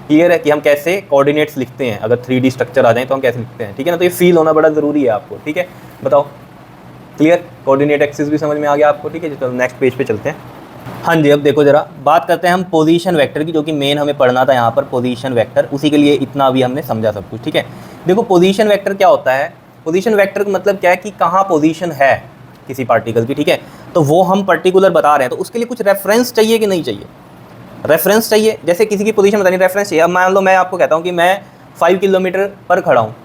क्लियर है कि हम कैसे कोऑर्डिनेट्स लिखते हैं, अगर 3D स्ट्रक्चर आ जाए तो हम कैसे लिखते हैं। ठीक है ना, तो ये फील होना बड़ा ज़रूरी है आपको। ठीक है, बताओ क्लियर, कोऑर्डिनेट एक्सिस भी समझ में आ गया आपको। ठीक है, चलो नेक्स्ट पेज पे चलते हैं। हाँ जी, अब देखो जरा बात करते हैं हम पोजीशन वेक्टर की, जो कि मेन हमें पढ़ना था यहाँ पर, पोजीशन वेक्टर। उसी के लिए इतना अभी हमने समझा सब कुछ। ठीक है, देखो पोजीशन वेक्टर क्या होता है। पोजीशन वेक्टर का मतलब क्या है कि कहाँ पोजीशन है किसी पार्टिकल की। ठीक है, तो वो हम पर्टिकुलर बता रहे हैं, तो उसके लिए कुछ रेफरेंस चाहिए कि नहीं चाहिए। रेफरेंस चाहिए, जैसे किसी की पोजीशन बतानी, रेफरेंस चाहिए। अब मान लो मैं आपको कहता हूँ कि मैं 5 किलोमीटर पर खड़ा हूँ,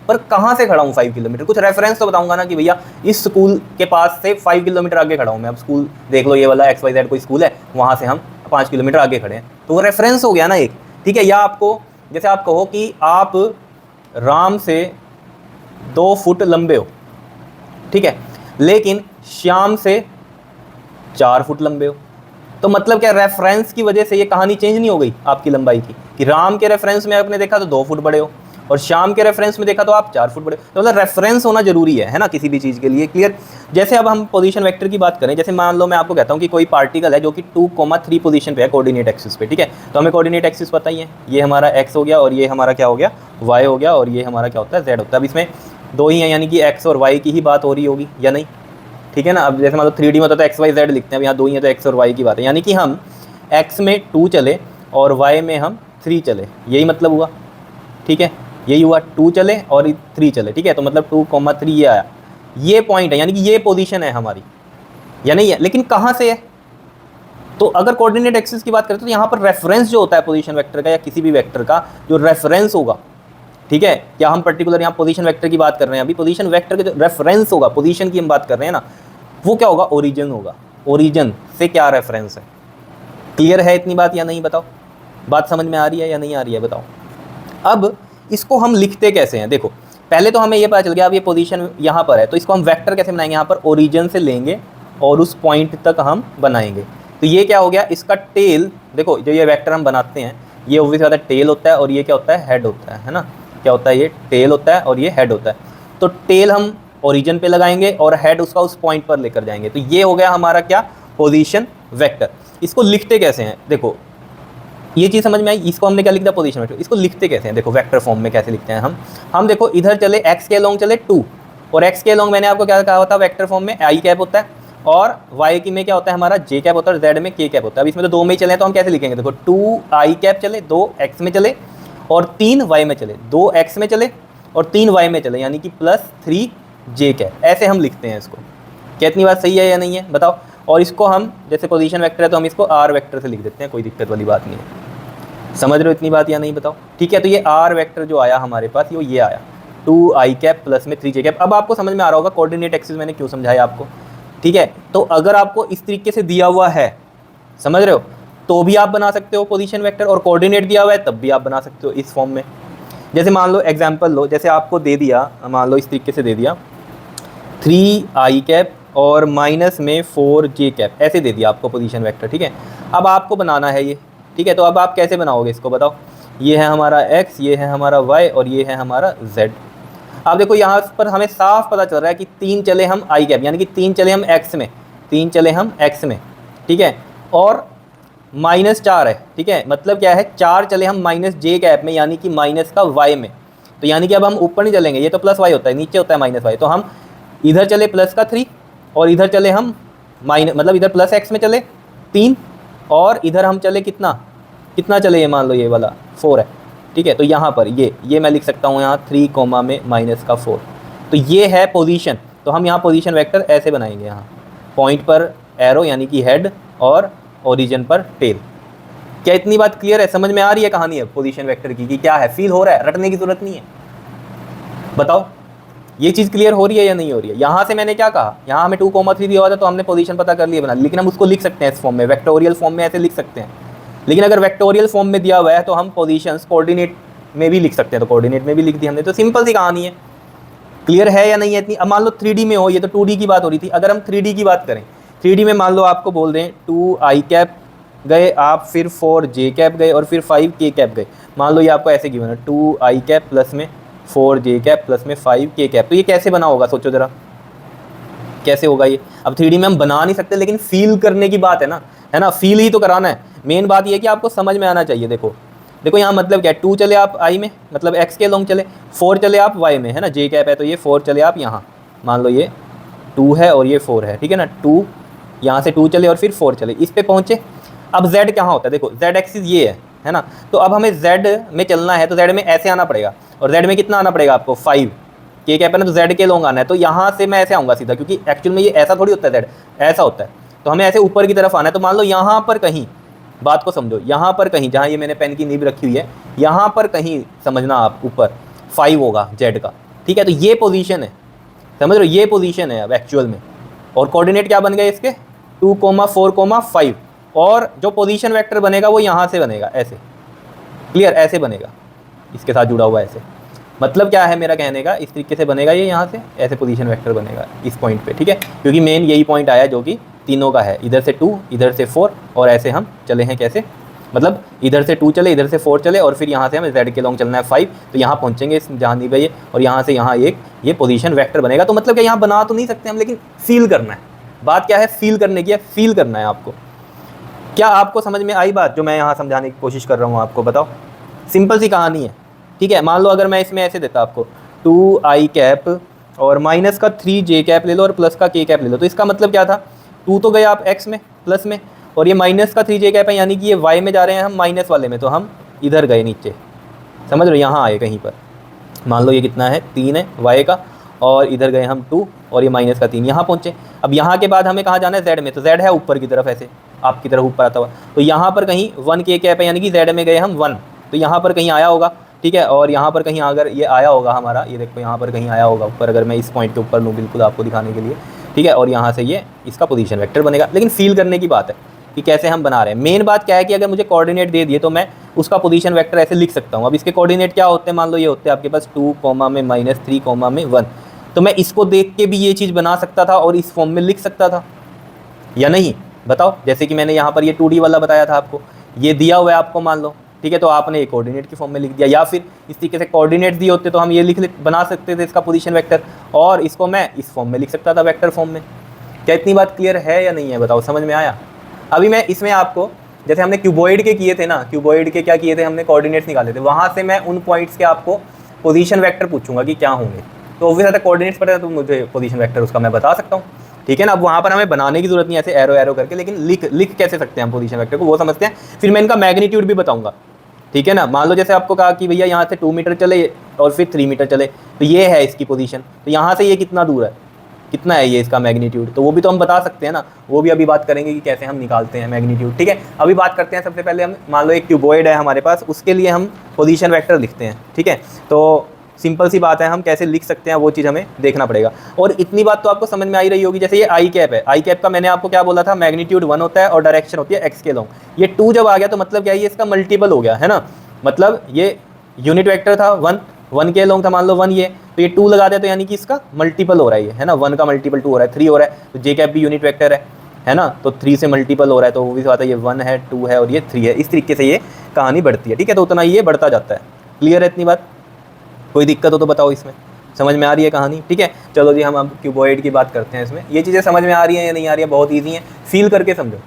पर कहाँ से खड़ा हूँ 5 किलोमीटर, कुछ रेफरेंस तो बताऊंगा ना कि भैया इस स्कूल के पास से 5 किलोमीटर आगे खड़ा हूँ मैं। अब स्कूल देख लो, ये वाला XYZ कोई स्कूल है, वहाँ से हम 5 किलोमीटर आगे खड़े हैं, तो वो रेफरेंस हो गया ना एक। ठीक है, या आपको जैसे आप कहो कि आप राम से 2 फुट लंबे हो, ठीक है, लेकिन श्याम से 4 फुट लंबे हो, तो मतलब क्या, रेफरेंस की वजह से ये कहानी चेंज नहीं हो गई आपकी लंबाई की, कि राम के रेफरेंस में आपने देखा तो 2 फुट बड़े हो, और शाम के रेफरेंस में देखा तो आप 4 फुट बड़े। तो मतलब रेफरेंस होना जरूरी है ना, किसी भी चीज़ के लिए। क्लियर। जैसे अब हम पोजीशन वेक्टर की बात करें, जैसे मान लो मैं आपको कहता हूँ कि कोई पार्टिकल है जो कि 2,3 पोजीशन पे है कोऑर्डिनेट एक्सिस पे। ठीक है, तो हमें कोऑर्डिनेट एक्सिस पता ही है, ये हमारा एक्स हो गया, और ये हमारा क्या हो गया, वाई हो गया, और ये हमारा क्या होता है, जेड होता है। अब इसमें 2 ही है, यानी कि एक्स और वाई की ही बात हो रही होगी या नहीं। ठीक है ना, अब जैसे मान लो 3D में होता है तो XYZ लिखते हैं, अब यहाँ 2 ही है तो एक्स और वाई की बात है, यानी कि हम एक्स में 2 चले और वाई में हम 3 चले, यही मतलब हुआ। ठीक है, यही हुआ, 2 चले और 3 चले। ठीक है, तो मतलब 2,3 ये आया, ये पॉइंट है, यानी कि ये पोजीशन है हमारी, या नहीं है। लेकिन कहाँ से है, तो अगर कोऑर्डिनेट एक्सिस की बात करें तो यहाँ पर रेफरेंस जो होता है पोजीशन वेक्टर का या किसी भी वेक्टर का, जो रेफरेंस होगा, ठीक है, क्या हम पर्टिकुलर यहाँ पोजीशन वेक्टर की बात कर रहे हैं, अभी पोजीशन वेक्टर का जो रेफरेंस होगा, पोजीशन की हम बात कर रहे हैं ना, वो क्या होगा, ओरिजिन होगा। ओरिजिन से क्या रेफरेंस है। क्लियर है इतनी बात या नहीं, बताओ। बात समझ में आ रही है या नहीं आ रही है, बताओ। अब इसको हम लिखते कैसे हैं, देखो पहले तो हमें ये पता चल गया अब ये पोजीशन यहाँ पर है, तो इसको हम वेक्टर कैसे बनाएंगे, यहाँ पर ओरिजिन से लेंगे और उस पॉइंट तक हम बनाएंगे। तो ये क्या हो गया, इसका टेल, देखो जो ये वेक्टर हम बनाते हैं, ये ऑब्वियस होता है टेल होता है, और ये क्या होता है, हेड होता है ना। क्या होता है, ये टेल होता है और ये हेड होता है। तो टेल हम ओरिजिन पे लगाएंगे और हेड उसका उस पॉइंट पर लेकर जाएंगे। तो ये हो गया हमारा क्या, पोजीशन वेक्टर। इसको लिखते कैसे हैं, देखो ये चीज़ समझ में आई। इसको हमने क्या लिख दिया, पोजीशन वेक्टर। इसको लिखते कैसे हैं, देखो वेक्टर फॉर्म में कैसे लिखते हैं हम देखो इधर चले, एक्स के अलोंग चले 2, और एक्स के अलोंग मैंने आपको क्या कहा होता है, वेक्टर फॉर्म में आई कैप होता है, और वाई की में क्या होता है हमारा, जे कैप होता है, और जेड में के कैप होता है। अब इसमें तो 2 में ही चले, तो हम कैसे लिखेंगे, देखो 2 आई कैप चले, 2 एक्स में चले और 3 वाई में चले, 2 एक्स में चले और 3 वाई में चले, यानी कि +3 जे कैप। ऐसे हम लिखते हैं इसको। क्या इतनी बात सही है या नहीं है, बताओ। और इसको हम जैसे पोजीशन वेक्टर है तो हम इसको आर वेक्टर से लिख देते हैं, कोई दिक्कत वाली बात नहीं है। समझ रहे हो इतनी बात या नहीं, बताओ। ठीक है, तो ये आर वेक्टर जो आया हमारे पास, ये आया 2 आई कैप प्लस में 3 जे कैप। अब आपको समझ में आ रहा होगा कोऑर्डिनेट एक्सिस मैंने क्यों समझाया आपको। ठीक है, तो अगर आपको इस तरीके से दिया हुआ है, समझ रहे हो, तो भी आप बना सकते हो पोजीशन वेक्टर, और कोऑर्डिनेट दिया हुआ है तब भी आप बना सकते हो इस फॉर्म में। जैसे मान लो एग्जाम्पल लो, जैसे आपको दे दिया, मान लो इस तरीके से दे दिया 3 आई कैप और माइनस में 4 जे कैप, ऐसे दे दिया आपको पोजीशन वेक्टर। ठीक है, अब आपको बनाना है ये। ठीक है, तो अब आप कैसे बनाओगे इसको, बताओ। ये है हमारा x, ये है हमारा y और ये है हमारा z। अब देखो यहाँ पर हमें साफ पता चल रहा है कि 3 चले हम आई कैप, यानी कि 3 चले हम x में, 3 चले हम x में। ठीक है, और -4 है। ठीक है, मतलब क्या है, 4 चले हम -j कैप में, यानी कि माइनस का y में। तो यानी कि अब हम ऊपर नहीं चलेंगे, ये तो +y होता है, नीचे होता है -y, तो हम इधर चले +3 और इधर चले हम मतलब इधर +x में चले 3, और इधर हम चले कितना चले, ये मान लो ये वाला 4 है। ठीक है, तो यहाँ पर ये मैं लिख सकता हूँ यहाँ 3 कोमा में -4। तो ये है पोजीशन। तो हम यहाँ पोजीशन वेक्टर ऐसे बनाएंगे, यहाँ पॉइंट पर एरो यानी कि हेड और ओरिजिन पर टेल। क्या इतनी बात क्लियर है, समझ में आ रही है कहानी है पोजीशन वेक्टर की, कि क्या है, फील हो रहा है, रटने की जरूरत नहीं है। बताओ ये चीज़ क्लियर हो रही है या नहीं हो रही है। यहाँ से मैंने क्या कहा, यहाँ हमें 2,3 दिया हुआ था तो हमने पोजीशन पता कर लिया बना, लेकिन हम उसको लिख सकते हैं इस फॉर्म में, वेक्टोरियल फॉर्म में ऐसे लिख सकते हैं। लेकिन अगर वेक्टोरियल फॉर्म में दिया हुआ है तो हम पोजीशंस कोऑर्डिनेट में भी लिख सकते हैं, तो कोऑर्डिनेट में भी लिख दिया हमने। तो सिंपल सी कहानी है। क्लियर है या नहीं है इतनी। अब मान लो 3D में हो, ये तो 2D की बात हो रही थी, अगर हम 3D की बात करें 3D में मान लो आपको बोल दें 2i कैप गए आप, फिर 4j कैप गए और फिर 5k कैप गए। मान लो ये आपको ऐसे गिवन है 2i कैप प्लस में 4j कैप प्लस में 5k कैप। तो ये कैसे बना होगा सोचो ज़रा, कैसे होगा ये? अब 3D में हम बना नहीं सकते, लेकिन फील करने की बात है ना, है ना, फील ही तो कराना है। मेन बात ये है कि आपको समझ में आना चाहिए। देखो देखो यहाँ मतलब क्या है, 2 चले आप i में, मतलब x के लॉन्ग चले, 4 चले आप y में, है ना, j कैप है तो ये 4 चले आप यहाँ, मान लो ये 2 है और ये 4 है, ठीक है ना, 2 यहाँ से 2 चले और फिर 4 चले, इस पे पहुँचे। अब z कहाँ होता है, देखो z एक्सिस ये है ना, तो अब हमें z में चलना है तो z में ऐसे आना पड़ेगा, और z में कितना आना पड़ेगा आपको 5 के कैप है ना, तो z के लॉन्ग आना है। तो यहाँ से मैं ऐसे आऊँगा सीधा, क्योंकि एक्चुअल में ये ऐसा थोड़ी होता है, z ऐसा होता है, तो हमें ऐसे ऊपर की तरफ आना है। तो मान लो यहाँ पर कहीं, बात को समझो, यहाँ पर कहीं जहाँ ये मैंने पेन की नीब रखी हुई है, यहाँ पर कहीं समझना आप ऊपर 5 होगा z का, ठीक है। तो ये पोजीशन है, समझ रहे हो, ये पोजीशन है अब एक्चुअल में। और कोऑर्डिनेट क्या बन गए इसके 2, 4, 5, और जो पोजीशन वेक्टर बनेगा वो यहाँ से बनेगा, ऐसे, क्लियर, ऐसे बनेगा, इसके साथ जुड़ा हुआ ऐसे। मतलब क्या है मेरा कहने का, इस तरीके से बनेगा ये, यहाँ से ऐसे पोजीशन वेक्टर बनेगा इस पॉइंट पे, ठीक है, क्योंकि मेन यही पॉइंट आया जो कि तीनों का है, इधर से 2, इधर से 4, और ऐसे हम चले हैं कैसे, मतलब इधर से 2 चले, इधर से 4 चले, और फिर यहाँ से हमें z के लॉन्ग चलना है 5, तो यहाँ पहुँचेंगे जहाँ नहीं गए, और यहाँ से यहाँ एक ये पोजीशन वेक्टर बनेगा। तो मतलब क्या, यहाँ बना तो नहीं सकते हम, लेकिन फील करना है। बात क्या है, फील करने की है, फील करना है आपको। क्या आपको समझ में आई बात जो मैं यहाँ समझाने की कोशिश कर रहा हूँ आपको? बताओ, सिंपल सी कहानी है, ठीक है। मान लो अगर मैं इसमें ऐसे देता आपको 2i कैप और माइनस का 3j कैप ले लो और प्लस का k कैप ले लो, तो इसका मतलब क्या था, 2 तो गए आप x में प्लस में, और ये माइनस का 3j कैप है, यानी कि ये y में जा रहे हैं हम माइनस वाले में, तो हम इधर गए नीचे, समझ रहे हो, यहाँ आए कहीं पर। मान लो ये कितना है 3 है y का, और इधर गए हम 2, और ये माइनस का 3, यहाँ पहुँचे। अब यहाँ के बाद हमें कहाँ जाना है, z में, तो z है ऊपर की तरफ, ऐसे आपकी तरफ ऊपर आता हुआ, तो यहाँ पर कहीं 1k कैप है, यानी कि z में गए हम 1, तो यहाँ पर कहीं आया होगा, ठीक है। और यहाँ पर कहीं अगर ये आया होगा हमारा, ये देखो यहाँ पर कहीं आया होगा ऊपर, अगर मैं इस पॉइंट के ऊपर लूँ बिल्कुल आपको दिखाने के लिए, ठीक है, और यहाँ से ये इसका पोजीशन वेक्टर बनेगा। लेकिन फील करने की बात है कि कैसे हम बना रहे हैं। मेन बात क्या है कि अगर मुझे कोऑर्डिनेट दे दिए तो मैं उसका पोजीशन वेक्टर ऐसे लिख सकता हूँ। अब इसके कोऑर्डिनेट क्या होते हैं, मान लो ये होते हैं आपके पास 2, -3, 1, तो मैं इसको देख के भी ये चीज़ बना सकता था और इस फॉर्म में लिख सकता था या नहीं, बताओ। जैसे कि मैंने यहाँ पर ये 2D वाला बताया था आपको, ये दिया हुआ है आपको मान लो, ठीक है, तो आपने एक कोऑर्डिनेट की फॉर्म में लिख दिया, या फिर इस तरीके से कोऑर्डिनेट दिए होते तो हम ये बना सकते थे इसका पोजीशन वेक्टर, और इसको मैं इस फॉर्म में लिख सकता था वेक्टर फॉर्म में। क्या इतनी बात क्लियर है या नहीं है, बताओ, समझ में आया? अभी मैं इसमें आपको, जैसे हमने क्यूबॉइड के किए थे ना, क्यूबॉइड के क्या किए थे हमने, कोऑर्डिनेट्स निकाले थे, वहाँ से मैं उन पॉइंट्स के आपको पोजीशन वेक्टर पूछूंगा कि क्या होंगे, तो ऑब्वियस कोऑर्डिनेट्स पता है तो मुझे पोजीशन वेक्टर उसका मैं बता सकता हूँ, ठीक है ना। अब वहाँ पर हमें बनाने की जरूरत नहीं है ऐसे एरो एरो करके, लेकिन लिख कैसे सकते हैं हम पोजीशन वेक्टर को, वो समझते हैं। फिर मैं इनका मैग्नीट्यूड भी बताऊंगा, ठीक है ना। मान लो जैसे आपको कहा कि भैया यहाँ से 2 मीटर चले और फिर 3 मीटर चले, तो ये है इसकी पोजीशन, तो यहाँ से ये कितना दूर है, कितना है ये इसका मैग्नीट्यूड, तो वो भी तो हम बता सकते हैं ना, वो भी अभी बात करेंगे कि कैसे हम निकालते हैं मैग्नीट्यूड, ठीक है। अभी बात करते हैं, सबसे पहले हम मान लो एक क्यूबॉइड है हमारे पास, उसके लिए हम पोजीशन वेक्टर लिखते हैं, ठीक है। तो सिंपल सी बात है, हम कैसे लिख सकते हैं वो चीज़ हमें देखना पड़ेगा। और इतनी बात तो आपको समझ में आई रही होगी, जैसे ये आई कैप है, आई कैप का मैंने आपको क्या बोला था, मैग्नीट्यूड 1 होता है और डायरेक्शन होती है एक्स के लॉन्ग। ये 2 जब आ गया तो मतलब क्या है, ये इसका मल्टीपल हो गया, है ना, मतलब ये यूनिट वेक्टर था 1 के लॉन्ग था, मान लो 1 ये, तो ये 2 लगा दे तो यानी कि इसका मल्टीपल हो रहा है, ये है ना, 1 का मल्टीपल 2 हो रहा है, 3 हो रहा है, तो जे कैप भी यूनिट वेक्टर है ना, तो 3 से मल्टीपल हो रहा है, तो वो भी बात है, ये 1 है, 2 है और ये 3 है। इस तरीके से ये कहानी बढ़ती है, ठीक है, तो उतना ये बढ़ता जाता है। क्लियर है इतनी बात? कोई दिक्कत हो तो बताओ, इसमें समझ में आ रही है कहानी? ठीक है, चलो जी हम अब क्यूबॉइड की बात करते हैं। इसमें ये चीज़ें समझ में आ रही हैं या नहीं आ रही है, बहुत ईजी है, फील करके समझो,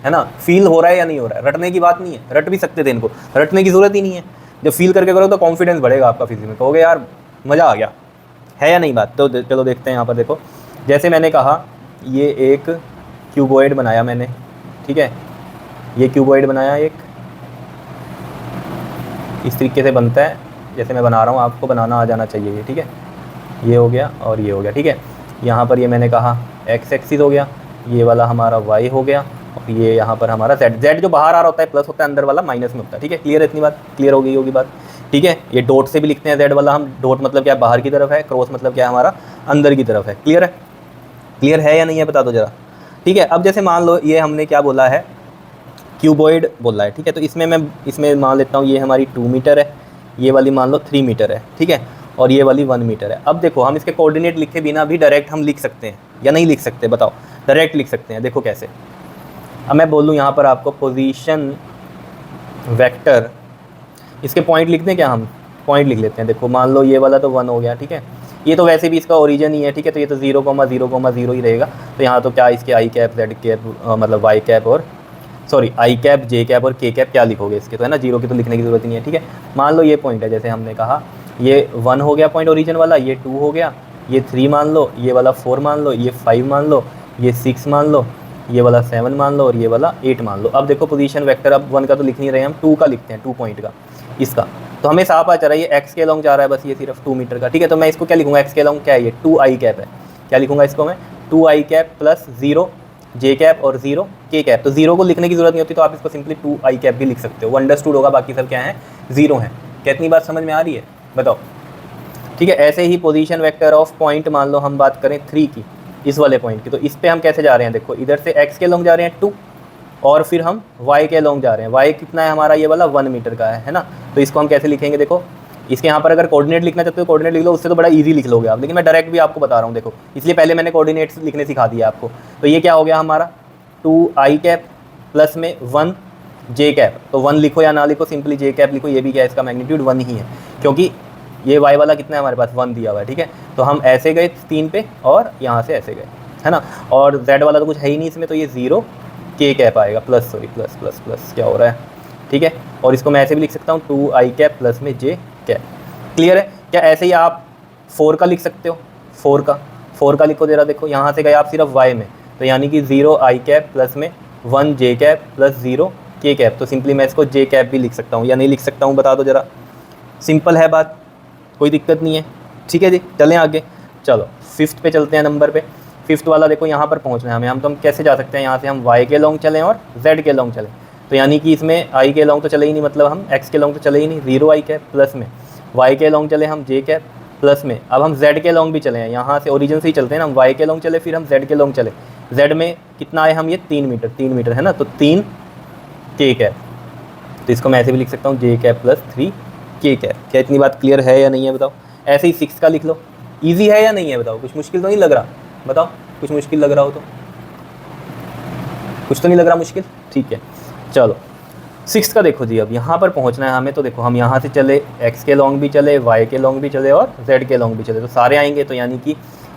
है ना, फील हो रहा है या नहीं हो रहा है, रटने की बात नहीं है, रट भी सकते थे इनको, रटने की जरूरत ही नहीं है। जब फील करके करो तो कॉन्फिडेंस बढ़ेगा आपका फिजिक्स में, कहोगे यार मज़ा आ गया, है या नहीं बात। तो चलो देखते हैं, यहाँ पर देखो, जैसे मैंने कहा ये एक क्यूबॉइड बनाया मैंने, ठीक है, ये क्यूबॉइड बनाया एक, इस तरीके से बनता है जैसे मैं बना रहा हूँ, आपको बनाना आ जाना चाहिए ये, ठीक है, ये हो गया और ये हो गया, ठीक है। यहाँ पर ये मैंने कहा एक्स एक्सिस हो गया, ये वाला हमारा वाई हो गया, और ये यहाँ पर हमारा जेड, जेड जो बाहर आ रहा होता है प्लस होता है, अंदर वाला माइनस में होता है, ठीक है। क्लियर है इतनी बात? क्लियर हो गई होगी बात, ठीक है। ये डॉट से भी लिखते हैं जेड वाला हम, डॉट मतलब क्या, बाहर की तरफ है, क्रॉस मतलब क्या, हमारा अंदर की तरफ है। क्लियर है? क्लियर है या नहीं है, बता दो जरा, ठीक है। अब जैसे मान लो ये हमने क्या बोला है, क्यूबॉइड बोला है, ठीक है, तो इसमें मान लेता हूँ ये हमारी 2 मीटर है, ये वाली मान लो 3 मीटर है, ठीक है, और ये वाली 1 मीटर है। अब देखो हम इसके कोऑर्डिनेट लिखे बिना भी डायरेक्ट हम लिख सकते हैं, या नहीं लिख सकते? बताओ। डायरेक्ट लिख सकते हैं, देखो कैसे। अब मैं बोल दूँ यहाँ पर आपको पोजीशन वेक्टर, इसके पॉइंट लिख दें क्या? हम पॉइंट लिख लेते हैं। देखो मान लो ये वाला तो 1 हो गया, ठीक है, ये तो वैसे भी इसका ओरिजिन ही है, ठीक है, तो ये तो 0,0,0 ही रहेगा। तो यहाँ तो क्या इसके आई कैप जेड कैप मतलब वाई कैप और sorry I cap J cap और के कैप क्या लिखोगे इसके, तो है ना, 0 की तो लिखने की ज़रूरत नहीं है, ठीक है। मान लो ये पॉइंट है, जैसे हमने कहा ये 1 हो गया पॉइंट ओरिजिन वाला, ये 2 हो गया, ये 3 मान लो, ये वाला 4 मान लो, ये 5 मान लो, ये 6 मान लो, ये वाला 7 मान लो और ये वाला 8 मान लो। अब देखो पोजीशन वेक्टर, अब 1 का तो लिख नहीं रहे हम, 2 का लिखते हैं, 2 पॉइंट का इसका। तो हमें साफ आ जा रहा है ये एक्स के लॉन्ग जा रहा है, बस ये सिर्फ 2 मीटर का, ठीक है। तो मैं इसको क्या लिखूंगा? एक्स के लॉन्ग क्या है ये? 2 आई कैप है। क्या लिखूंगा इसको मैं? 2 आई कैप प्लस 0 जे कैप और 0 के कैप। तो 0 को लिखने की जरूरत नहीं होती, तो आप इसको सिंपली 2 आई कैप भी लिख सकते हो, अंडरस्टूड होगा। बाकी सब क्या है? 0 है। कितनी बात समझ में आ रही है? बताओ, ठीक है। ऐसे ही पोजीशन वेक्टर ऑफ पॉइंट, मान लो हम बात करें 3 की, इस वाले पॉइंट की, तो इस पे हम कैसे जा रहे हैं? देखो इधर से एक्स के लॉन्ग जा रहे हैं 2 और फिर हम y के लॉन्ग जा रहे हैं। y कितना है हमारा? ये वाला 1 मीटर का है ना। तो इसको हम कैसे लिखेंगे? देखो इसके यहाँ पर अगर कोऑर्डिनेट लिखना चाहते हो कोऑर्डिनेट लिख लो, उससे तो बड़ा इजी लिख लोगे आप, लेकिन मैं डायरेक्ट भी आपको बता रहा हूँ। देखो इसलिए पहले मैंने कोऑर्डिनेट्स लिखने सिखा दिया आपको। तो ये क्या हो गया हमारा? 2 आई कैप प्लस में 1 जे कैप। तो 1 लिखो या ना लिखो, सिंपली जे कैप लिखो। ये भी क्या है? इसका मैग्नीट्यूड 1 ही है, क्योंकि ये y वाला कितना है हमारे पास? 1 दिया हुआ है, ठीक है। तो हम ऐसे गए 3 पे और यहाँ से ऐसे गए, है ना। और z वाला तो कुछ है ही नहीं इसमें, तो ये 0 के कैप आएगा, plus sorry plus plus plus क्या हो रहा है, ठीक है। और इसको मैं ऐसे भी लिख सकता हूँ 2 आई कैप प्लस में जे कैप। क्लियर है क्या? ऐसे ही आप 4 का लिख सकते हो, 4 का लिखो जरा। देखो यहाँ से गए आप सिर्फ y में, तो यानी कि 0 आई कैप प्लस में 1 जे कैप प्लस 0 के कैप। तो सिंपली मैं इसको जे कैप भी लिख सकता हूँ या नहीं लिख सकता हूँ? बता दो जरा। सिंपल है बात, कोई दिक्कत नहीं है, ठीक है जी। चलें आगे, चलो 5th पे चलते हैं, नंबर पे 5th वाला। देखो यहाँ पर पहुँचना है हमें, तो हम कैसे जा सकते हैं? यहाँ से हम y के लॉन्ग चलें और z के लॉन्ग चलें। तो यानी कि इसमें i के लॉन्ग तो चले ही नहीं, मतलब हम x के लॉन्ग तो चले ही नहीं, 0 आई कैप प्लस में y के लॉन्ग चले हम j कैप प्लस में। अब हम z के लॉन्ग भी चले हैं, यहाँ से ओरिजिन से ही चलते हैं ना, हम y के लॉन्ग चले फिर हम z के लॉन्ग चले। z में कितना आए हम? ये 3 मीटर है ना, तो 3 के कैप। तो इसको मैं ऐसे भी लिख सकता हूँ j कैप प्लस 3 के कैप। क्या इतनी बात क्लियर है या नहीं है? बताओ। ऐसे ही 6 का लिख लो। ईजी है या नहीं है? बताओ। कुछ मुश्किल तो नहीं लग रहा? बताओ, कुछ मुश्किल लग रहा हो तो। कुछ तो नहीं लग रहा मुश्किल? ठीक है, चलो 6 का देखो जी। अब यहाँ पर पहुँचना है हमें, तो देखो हम यहाँ से चले, x के लॉन्ग भी चले, y के लॉन्ग भी चले और z के लॉन्ग भी चले, तो सारे आएंगे। तो यानी कि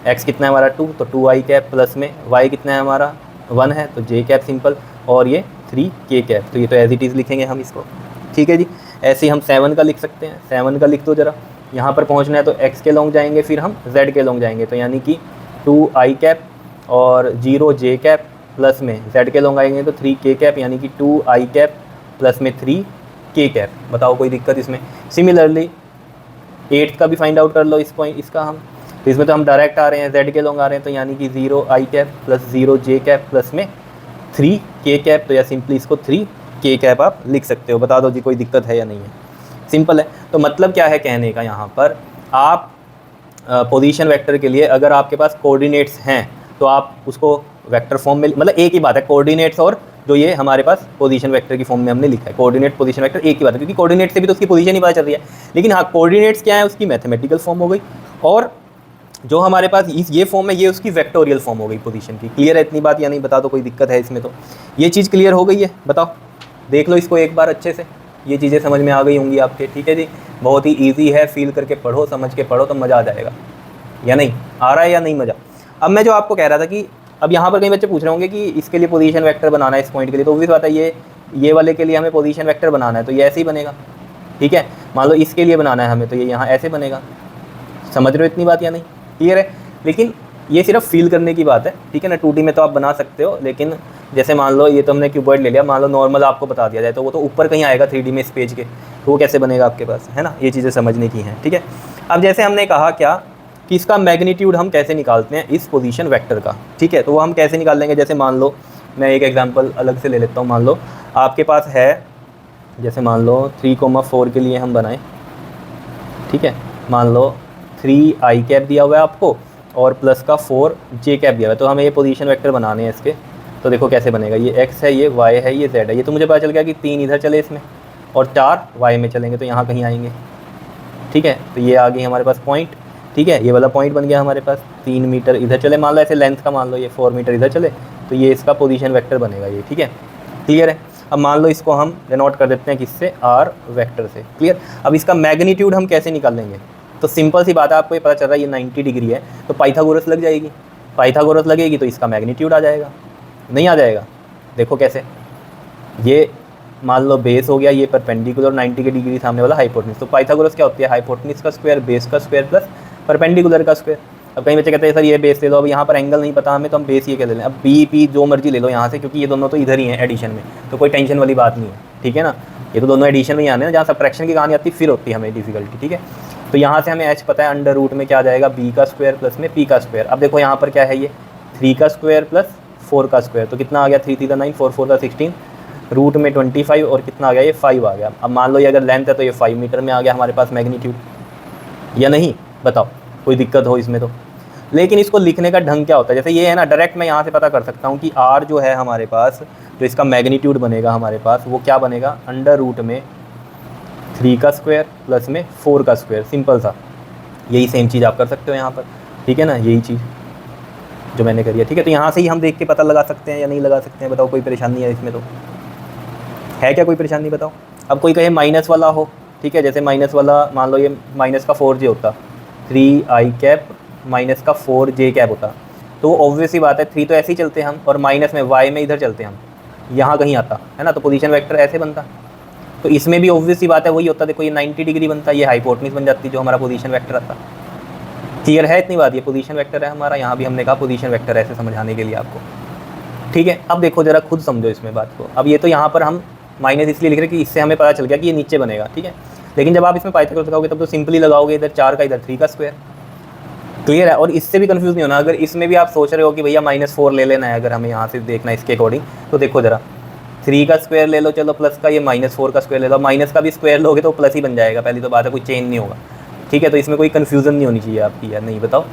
x कितना है हमारा? 2, तो 2 आई कैप प्लस में y कितना है हमारा? 1 है, तो j कैप सिंपल, और ये 3 के कैप। तो ये तो एज इट इज़ लिखेंगे हम इसको, ठीक है जी। ऐसे ही हम 7 का लिख सकते हैं, 7 का लिख दो जरा। यहाँ पर पहुँचना है तो x के लॉन्ग जाएंगे, फिर हम z के लॉन्ग जाएंगे, तो यानी कि 2 आई कैप और 0 जे कैप प्लस में z के लॉन्ग आएंगे तो 3 के कैप, यानी कि 2 आई कैप प्लस में 3 के कैप। बताओ कोई दिक्कत इसमें? सिमिलरली 8 का भी फाइंड आउट कर लो इस पॉइंट इसका हम, तो इसमें तो हम डायरेक्ट आ रहे हैं, z के लॉन्ग आ रहे हैं, तो यानी कि 0 आई कैप प्लस 0 जे कैप प्लस में 3 के कैप। तो या सिंपली इसको 3 के कैप आप लिख सकते हो। बता दो जी कोई दिक्कत है या नहीं है? सिंपल है। तो मतलब क्या है कहने का, यहाँ पर आप पोजीशन वेक्टर के लिए अगर आपके पास कोऑर्डिनेट्स हैं तो आप उसको वेक्टर फॉर्म में, मतलब एक ही बात है कोऑर्डिनेट्स और जो ये हमारे पास पोजीशन वेक्टर की फॉर्म में हमने लिखा है, कोऑर्डिनेट पोजीशन वेक्टर एक ही बात है, क्योंकि कोऑर्डिनेट से भी तो उसकी पोजीशन ही पता चल रही है। लेकिन हाँ, कोऑर्डिनेट्स क्या है? उसकी मैथमेटिकल फॉर्म हो गई, और जो हमारे पास ये फॉर्म है ये उसकी वेक्टोरियल फॉर्म हो गई पोजीशन की। क्लियर है इतनी बात या नहीं? बता दो कोई दिक्कत है इसमें? तो ये चीज़ क्लियर हो गई है? बताओ, देख लो इसको एक बार अच्छे से, ये चीज़ें समझ में आ गई होंगी आपके, ठीक है जी। बहुत ही ईजी है, फील करके पढ़ो, समझ के पढ़ो तो मज़ा आ जाएगा, या नहीं? आ रहा है या नहीं मज़ा? अब मैं जो आपको कह रहा था कि अब यहाँ पर कई बच्चे पूछ रहे होंगे कि इसके लिए पोजीशन वेक्टर बनाना है इस पॉइंट के लिए, तो भी बात है ये वाले के लिए हमें पोजीशन वेक्टर बनाना है, तो ये ऐसे ही बनेगा, ठीक है। मान लो इसके लिए बनाना है हमें, तो ये यहाँ ऐसे बनेगा। समझ रहे हो इतनी बात या नहीं? क्लियर है? लेकिन ये सिर्फ फील करने की बात है, ठीक है ना। 2D में तो आप बना सकते हो, लेकिन जैसे मान लो ये तो हमने क्यूबॉइड ले लिया, मान लो नॉर्मल आपको बता दिया जाए तो वो तो ऊपर कहीं आएगा 3D में इस पेज के, तो वो कैसे बनेगा आपके पास, है ना। ये चीज़ें समझने की हैं, ठीक है। अब जैसे हमने कहा क्या कि इसका मैग्नीट्यूड हम कैसे निकालते हैं इस पोजीशन वेक्टर का, ठीक है। तो वो हम कैसे निकाल लेंगे? जैसे मान लो मैं एक एग्जांपल अलग से ले लेता हूँ। मान लो आपके पास है, जैसे मान लो 3,4 के लिए हम बनाएं, ठीक है। मान लो 3 आई कैप दिया हुआ है आपको और प्लस का 4 जे कैप दिया हुआ है, तो हमें ये पोजीशन वेक्टर बनाने हैं इसके। तो देखो कैसे बनेगा, ये x है, ये y है, ये z है। ये तो मुझे पता चल गया कि 3 इधर चले इसमें और 4 y में चलेंगे, तो यहाँ कहीं आएंगे, ठीक है। तो ये आ गई हमारे पास पॉइंट, ठीक है। ये वाला पॉइंट बन गया हमारे पास, 3 मीटर इधर चले, मान लो ऐसे लेंथ का मान लो ये 4 मीटर इधर चले, तो ये इसका पोजीशन वेक्टर बनेगा ये, ठीक है। क्लियर है। अब मान लो इसको हम डिनोट कर देते हैं किससे, आर वेक्टर से। क्लियर। अब इसका मैग्नीट्यूड हम कैसे निकालेंगे, तो सिंपल सी बात है, आपको ये पता चल रहा है ये 90 डिग्री है, तो पाइथागोरस लग जाएगी, पाइथागोरस लगेगी तो इसका मैग्नीट्यूड आ जाएगा। नहीं आ जाएगा, देखो कैसे, ये मान लो बेस हो गया, ये परपेंडिकुलर 90 के डिग्री सामने वाला हाइपोटेन्यूज, तो पाइथागोरस क्या होती है, हाइपोटेन्यूज का स्क्वायर बेस का स्क्वायर प्लस परपेंडिकुलर का स्क्वायर। अब कई बच्चे कहते हैं सर ये बेस ले लो, अब यहाँ पर एंगल नहीं पता हमें, तो हम बेस ये कह ले लें। अब बी पी जो मर्जी ले लो यहाँ से, क्योंकि ये दोनों तो इधर ही हैं एडिशन में, तो कोई टेंशन वाली बात नहीं है, ठीक है ना। ये तो दोनों एडिशन में ही आने हैं, जहाँ सब्ट्रैक्शन की कहानी आती फिर होती है हमें डिफिकल्टी, ठीक है। तो यहाँ से हमें एच पता है, अंडर रूट में क्या आ जाएगा, बी का स्क्वायर प्लस में पी का स्क्वायर। अब देखो यहाँ पर क्या है, ये 3 का स्क्वायर प्लस 4 का स्क्वायर, तो कितना आ गया, 3 3 9, 4 4 16, रूट में 25 और कितना आ गया, ये 5 आ गया। अब मान लो ये अगर लेंथ है तो ये 5 मीटर में आ गया हमारे पास मैग्नीट्यूड, या नहीं बताओ, कोई दिक्कत हो इसमें तो। लेकिन इसको लिखने का ढंग क्या होता है, जैसे ये है ना, डायरेक्ट मैं यहाँ से पता कर सकता हूँ कि आर जो है हमारे पास, जो इसका मैग्नीट्यूड बनेगा हमारे पास, वो क्या बनेगा, अंडर रूट में 3 का स्क्वायर प्लस में 4 का स्क्वायर। सिंपल सा, यही सेम चीज़ आप कर सकते हो यहाँ पर, ठीक है ना, यही चीज़ जो मैंने करी है, ठीक है। तो यहाँ से ही हम देख के पता लगा सकते हैं या नहीं लगा सकते हैं, बताओ कोई परेशानी है इसमें, तो है क्या कोई परेशानी बताओ। अब कोई कहे माइनस वाला हो, ठीक है, जैसे माइनस वाला मान लो ये माइनस का 4j होता, 3i कैप माइनस का 4j कैप होता, तो ऑब्वियस ही बात है 3 तो ऐसे ही चलते हैं हम, और माइनस में y में इधर चलते हैं हम, यहाँ कहीं आता है ना, तो पोजीशन वेक्टर ऐसे बनता। तो इसमें भी ऑब्वियस ही बात है वही होता, देखो ये 90 डिग्री बनता, ये हाइपोटेन्यूज बन जाती जो हमारा पोजीशन वेक्टर आता। क्लियर है इतनी बात, ये पोजीशन वेक्टर है हमारा, यहाँ भी हमने कहा पोजीशन वेक्टर ऐसे समझाने के लिए आपको, ठीक है। अब देखो जरा खुद समझो इसमें बात को। अब ये तो यहाँ पर हम माइनस इसलिए लिख रहे कि इससे हमें पता चल गया कि ये नीचे बनेगा, ठीक है। लेकिन जब आप इसमें पाइथागोरस लगाओगे तब तो सिंपली लगाओगे, इधर 4 का इधर 3 का स्क्वायर। क्लियर है। और इससे भी कंफ्यूज नहीं होना, अगर इसमें भी आप सोच रहे हो कि भैया -4 ले लेना है, अगर हमें यहाँ से देखना है इसके अकॉर्डिंग, तो देखो जरा 3 का स्क्वायर ले लो, चलो प्लस का, ये -4 का स्क्वायर ले लो, माइनस का भी स्क्वायर लोगे तो प्लस ही बन जाएगा, पहली तो बात है, कोई चेंज नहीं होगा, ठीक है। तो इसमें कोई कन्फ्यूज़न नहीं होनी चाहिए आपकी, यार नहीं बताओ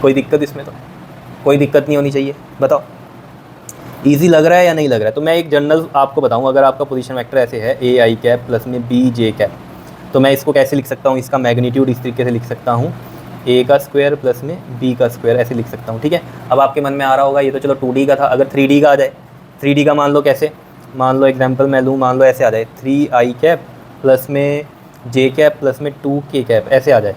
कोई दिक्कत इसमें, तो कोई दिक्कत नहीं होनी चाहिए, बताओ ईजी लग रहा है या नहीं लग रहा है। तो मैं एक जनरल आपको बताऊं, अगर आपका पोजीशन वेक्टर ऐसे है ai कैप प्लस में bj कैप, तो मैं इसको कैसे लिख सकता हूं, इसका मैग्नीट्यूड इस तरीके से लिख सकता हूं, a का स्क्वायर प्लस में b का स्क्वायर, ऐसे लिख सकता हूं, ठीक है। अब आपके मन में आ रहा होगा ये तो चलो 2D का था, अगर 3D का आ जाए, 3D का मान लो कैसे, मान लो एग्जाम्पल मैं लूँ, मान लो ऐसे आ जाए 3i कैप प्लस में j कैप प्लस में 2k कैप, ऐसे आ जाए,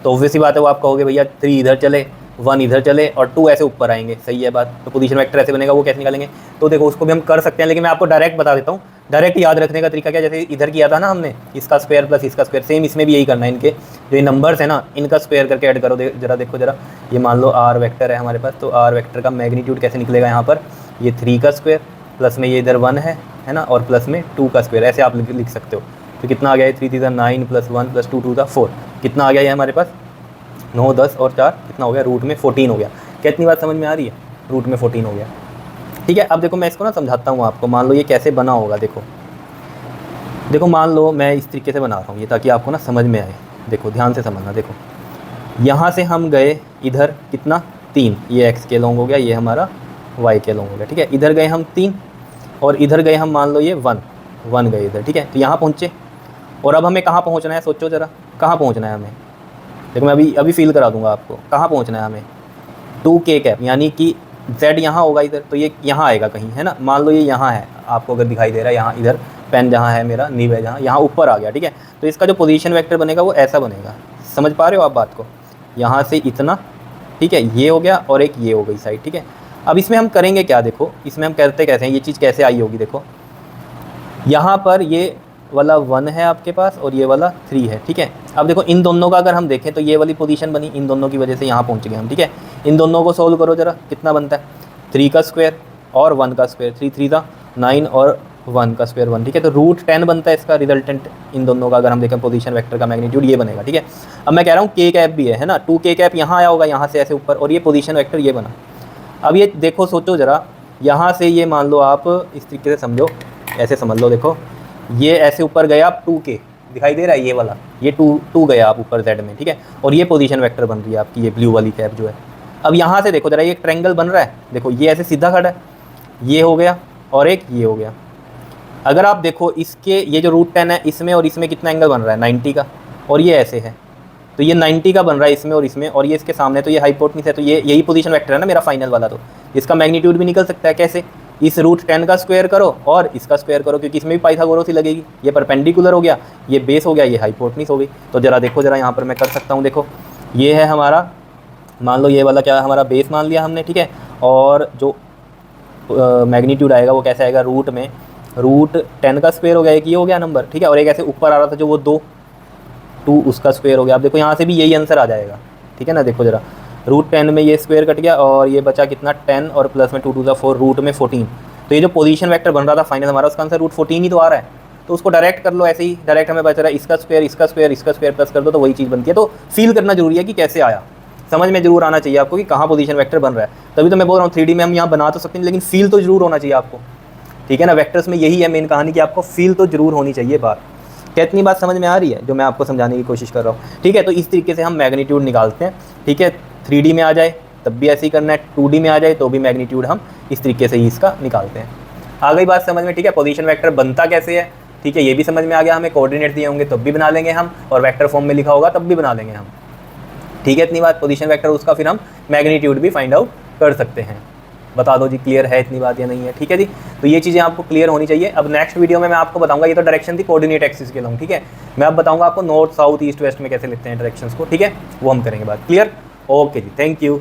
तो ऑब्वियस ही बात है वो आप कहोगे भैया 3 इधर चले 1 इधर चले और 2 ऐसे ऊपर आएंगे, सही है बात। तो पोजीशन वेक्टर ऐसे बनेगा, वो कैसे निकालेंगे, तो देखो उसको भी हम कर सकते हैं, लेकिन मैं आपको डायरेक्ट बता देता हूँ। डायरेक्ट याद रखने का तरीका क्या, जैसे इधर किया था ना हमने, इसका स्क्वायर प्लस इसका स्क्वायर, सेम इसमें भी यही करना है। इनके जो ये नंबर्स है ना, इनका स्क्वायर करके ऐड करो, जरा देखो जरा, ये मान लो आर वेक्टर है हमारे पास, तो आर वेक्टर का मैग्नीट्यूड कैसे निकलेगा, यहाँ पर ये 3 का स्क्वायर प्लस में ये इधर 1 है ना, और प्लस में 2 का स्क्वायर, ऐसे आप लिख सकते हो। तो कितना आ गया, 3 3 9 प्लस 1 प्लस 2 2 4, कितना आ गया ये हमारे पास 9 10 और 4 कितना हो गया, रूट में 14 हो गया। क्या इतनी बात समझ में आ रही है, रूट में 14 हो गया, ठीक है। अब देखो मैं इसको ना समझाता हूँ आपको, मान लो ये कैसे बना होगा, देखो मान लो मैं इस तरीके से बना रहा हूँ ये, ताकि आपको ना समझ में आए। देखो ध्यान से समझना, देखो यहाँ से हम गए इधर कितना 3, ये x के लॉन्ग हो गया, ये हमारा y के लॉन्ग हो गया, ठीक है। इधर गए हम 3 और इधर गए हम मान लो ये 1 गए इधर, ठीक है। तो यहाँ पहुँचे, और अब हमें कहाँ पहुँचना है, सोचो ज़रा कहाँ पहुँचना है हमें। देखो मैं अभी फील करा दूंगा आपको, कहाँ पहुँचना है हमें, 2k कैप, यानी कि z यहाँ होगा इधर, तो ये यहाँ आएगा कहीं, है ना। मान लो ये यहाँ है, आपको अगर दिखाई दे रहा है यहाँ, इधर पेन जहाँ है मेरा, नीब है जहाँ, यहाँ ऊपर आ गया, ठीक है। तो इसका जो पोजीशन वेक्टर बनेगा वो ऐसा बनेगा, समझ पा रहे हो आप बात को, यहाँ से इतना, ठीक है, ये हो गया और एक ये हो गई साइड, ठीक है। अब इसमें हम करेंगे क्या, देखो इसमें हम करते कैसे हैं, ये चीज़ कैसे आई होगी, देखो यहाँ पर ये वाला 1 है आपके पास और ये वाला 3 है, ठीक है। अब देखो इन दोनों का अगर हम देखें तो ये वाली पोजीशन बनी, इन दोनों की वजह से यहाँ पहुँच गए हम, ठीक है। इन दोनों को सोल्व करो जरा, कितना बनता है, 3 का स्क्वायर और 1 का स्क्वायर, 3 3 था 9 और 1 का स्क्वायर 1, ठीक है। तो रूट 10 बनता है इसका रिजल्टेंट, इन दोनों का अगर हम देखें पोजीशन वेक्टर का मैग्नीट्यूड ये बनेगा, ठीक है। अब मैं कह रहा हूँ k कैप भी है ना, 2k कैप यहाँ आया होगा, यहाँ से ऐसे ऊपर, और ये पोजीशन वेक्टर ये बना। अब ये देखो सोचो ज़रा, यहाँ से ये मान लो आप इस तरीके से समझो, ऐसे समझ लो, देखो ये ऐसे ऊपर गया आप 2k, दिखाई दे रहा है ये वाला, ये 2 गया आप ऊपर z में, ठीक है। और ये पोजीशन वेक्टर बन रही है आपकी, ये ब्लू वाली कैप जो है। अब यहाँ से देखो ज़रा, ये एक ट्रायंगल बन रहा है, देखो ये ऐसे सीधा खड़ा है, ये हो गया और एक ये हो गया। अगर आप देखो इसके ये जो रूट 10 है, इसमें और इसमें कितना एंगल बन रहा है, 90 का, और ये ऐसे है, तो ये 90 का बन रहा है इसमें और इसमें, और ये इसके सामने, तो ये हाइपोटेन्यूज है, तो ये यही पोजीशन वेक्टर है ना मेरा फाइनल वाला। तो इसका मैग्नीट्यूड भी निकल सकता है कैसे, इस √10 का स्क्वायर करो और इसका स्क्वायर करो, क्योंकि इसमें भी पाइथागोरस ही लगेगी। ये परपेंडिकुलर हो गया, ये बेस हो गया, ये हाइपोटेन्यूज हो गई। तो जरा देखो, जरा यहाँ पर मैं कर सकता हूँ, देखो ये है हमारा, मान लो ये वाला क्या है हमारा बेस मान लिया हमने, ठीक है। और जो मैग्नीट्यूड आएगा वो कैसे आएगा, रूट में √10 का स्क्वायर हो गया, एक ये हो गया नंबर, ठीक है। और एक ऐसे ऊपर आ रहा था जो वो 2 उसका स्क्वायर हो गया। आप देखो यहाँ से भी यही आंसर आ जाएगा, ठीक है ना। देखो जरा, √10 में ये स्क्वायर कट गया और ये बचा कितना 10 और प्लस में 2 2 4, रूट में 14। तो ये जो पोजीशन वेक्टर बन रहा था फाइनल हमारा, उसका आंसर √14 ही तो आ रहा है। तो उसको डायरेक्ट कर लो ऐसे ही, डायरेक्ट हमें बच रहा है इसका स्क्वायर, इसका स्क्वायर, इसका स्क्वायर प्लस कर दो तो वही चीज़ बनती है। तो फील करना जरूरी है कि कैसे आया, समझ में जरूर आना चाहिए आपको कि कहाँ पोजीशन वेक्टर बन रहा है। तभी तो मैं बोल रहा हूँ 3D में हम यहाँ बना तो सकते हैं, लेकिन फील तो जरूर होना चाहिए आपको, ठीक है ना। वेक्टर्स में यही है मेन कहानी कि आपको फील तो जरूर होनी चाहिए बात। क्या इतनी बात समझ में आ रही है जो मैं आपको समझाने की कोशिश कर रहा हूँ, ठीक है। तो इस तरीके से हम मैग्नीट्यूड निकालते हैं, ठीक है। 3D में आ जाए तब भी ऐसे ही करना है, 2D में आ जाए तो भी मैग्नीट्यूड हम इस तरीके से ही इसका निकालते हैं। आ गई बात समझ में, ठीक है। पोजीशन वेक्टर बनता कैसे है, ठीक है, ये भी समझ में आ गया। हमें कोऑर्डिनेट दिए होंगे तब भी बना लेंगे हम, और वेक्टर फॉर्म में लिखा होगा तब भी बना लेंगे हम, ठीक है। इतनी बात पोजीशन वेक्टर, उसका फिर हम मैग्नीट्यूड भी फाइंड आउट कर सकते हैं। बता दो जी, क्लियर है इतनी बात या नहीं है, ठीक है जी। तो ये चीज़ें आपको क्लियर होनी चाहिए। अब नेक्स्ट वीडियो में मैं आपको बताऊंगा, ये तो डायरेक्शन थी कोऑर्डिनेट एक्सिस के लॉन्ग, ठीक है। मैं अब बताऊंगा आपको नॉर्थ साउथ ईस्ट वेस्ट में कैसे लिखते हैं डायरेक्शंस को, ठीक है, वो हम करेंगे बात। क्लियर, ओके जी, थैंक यू।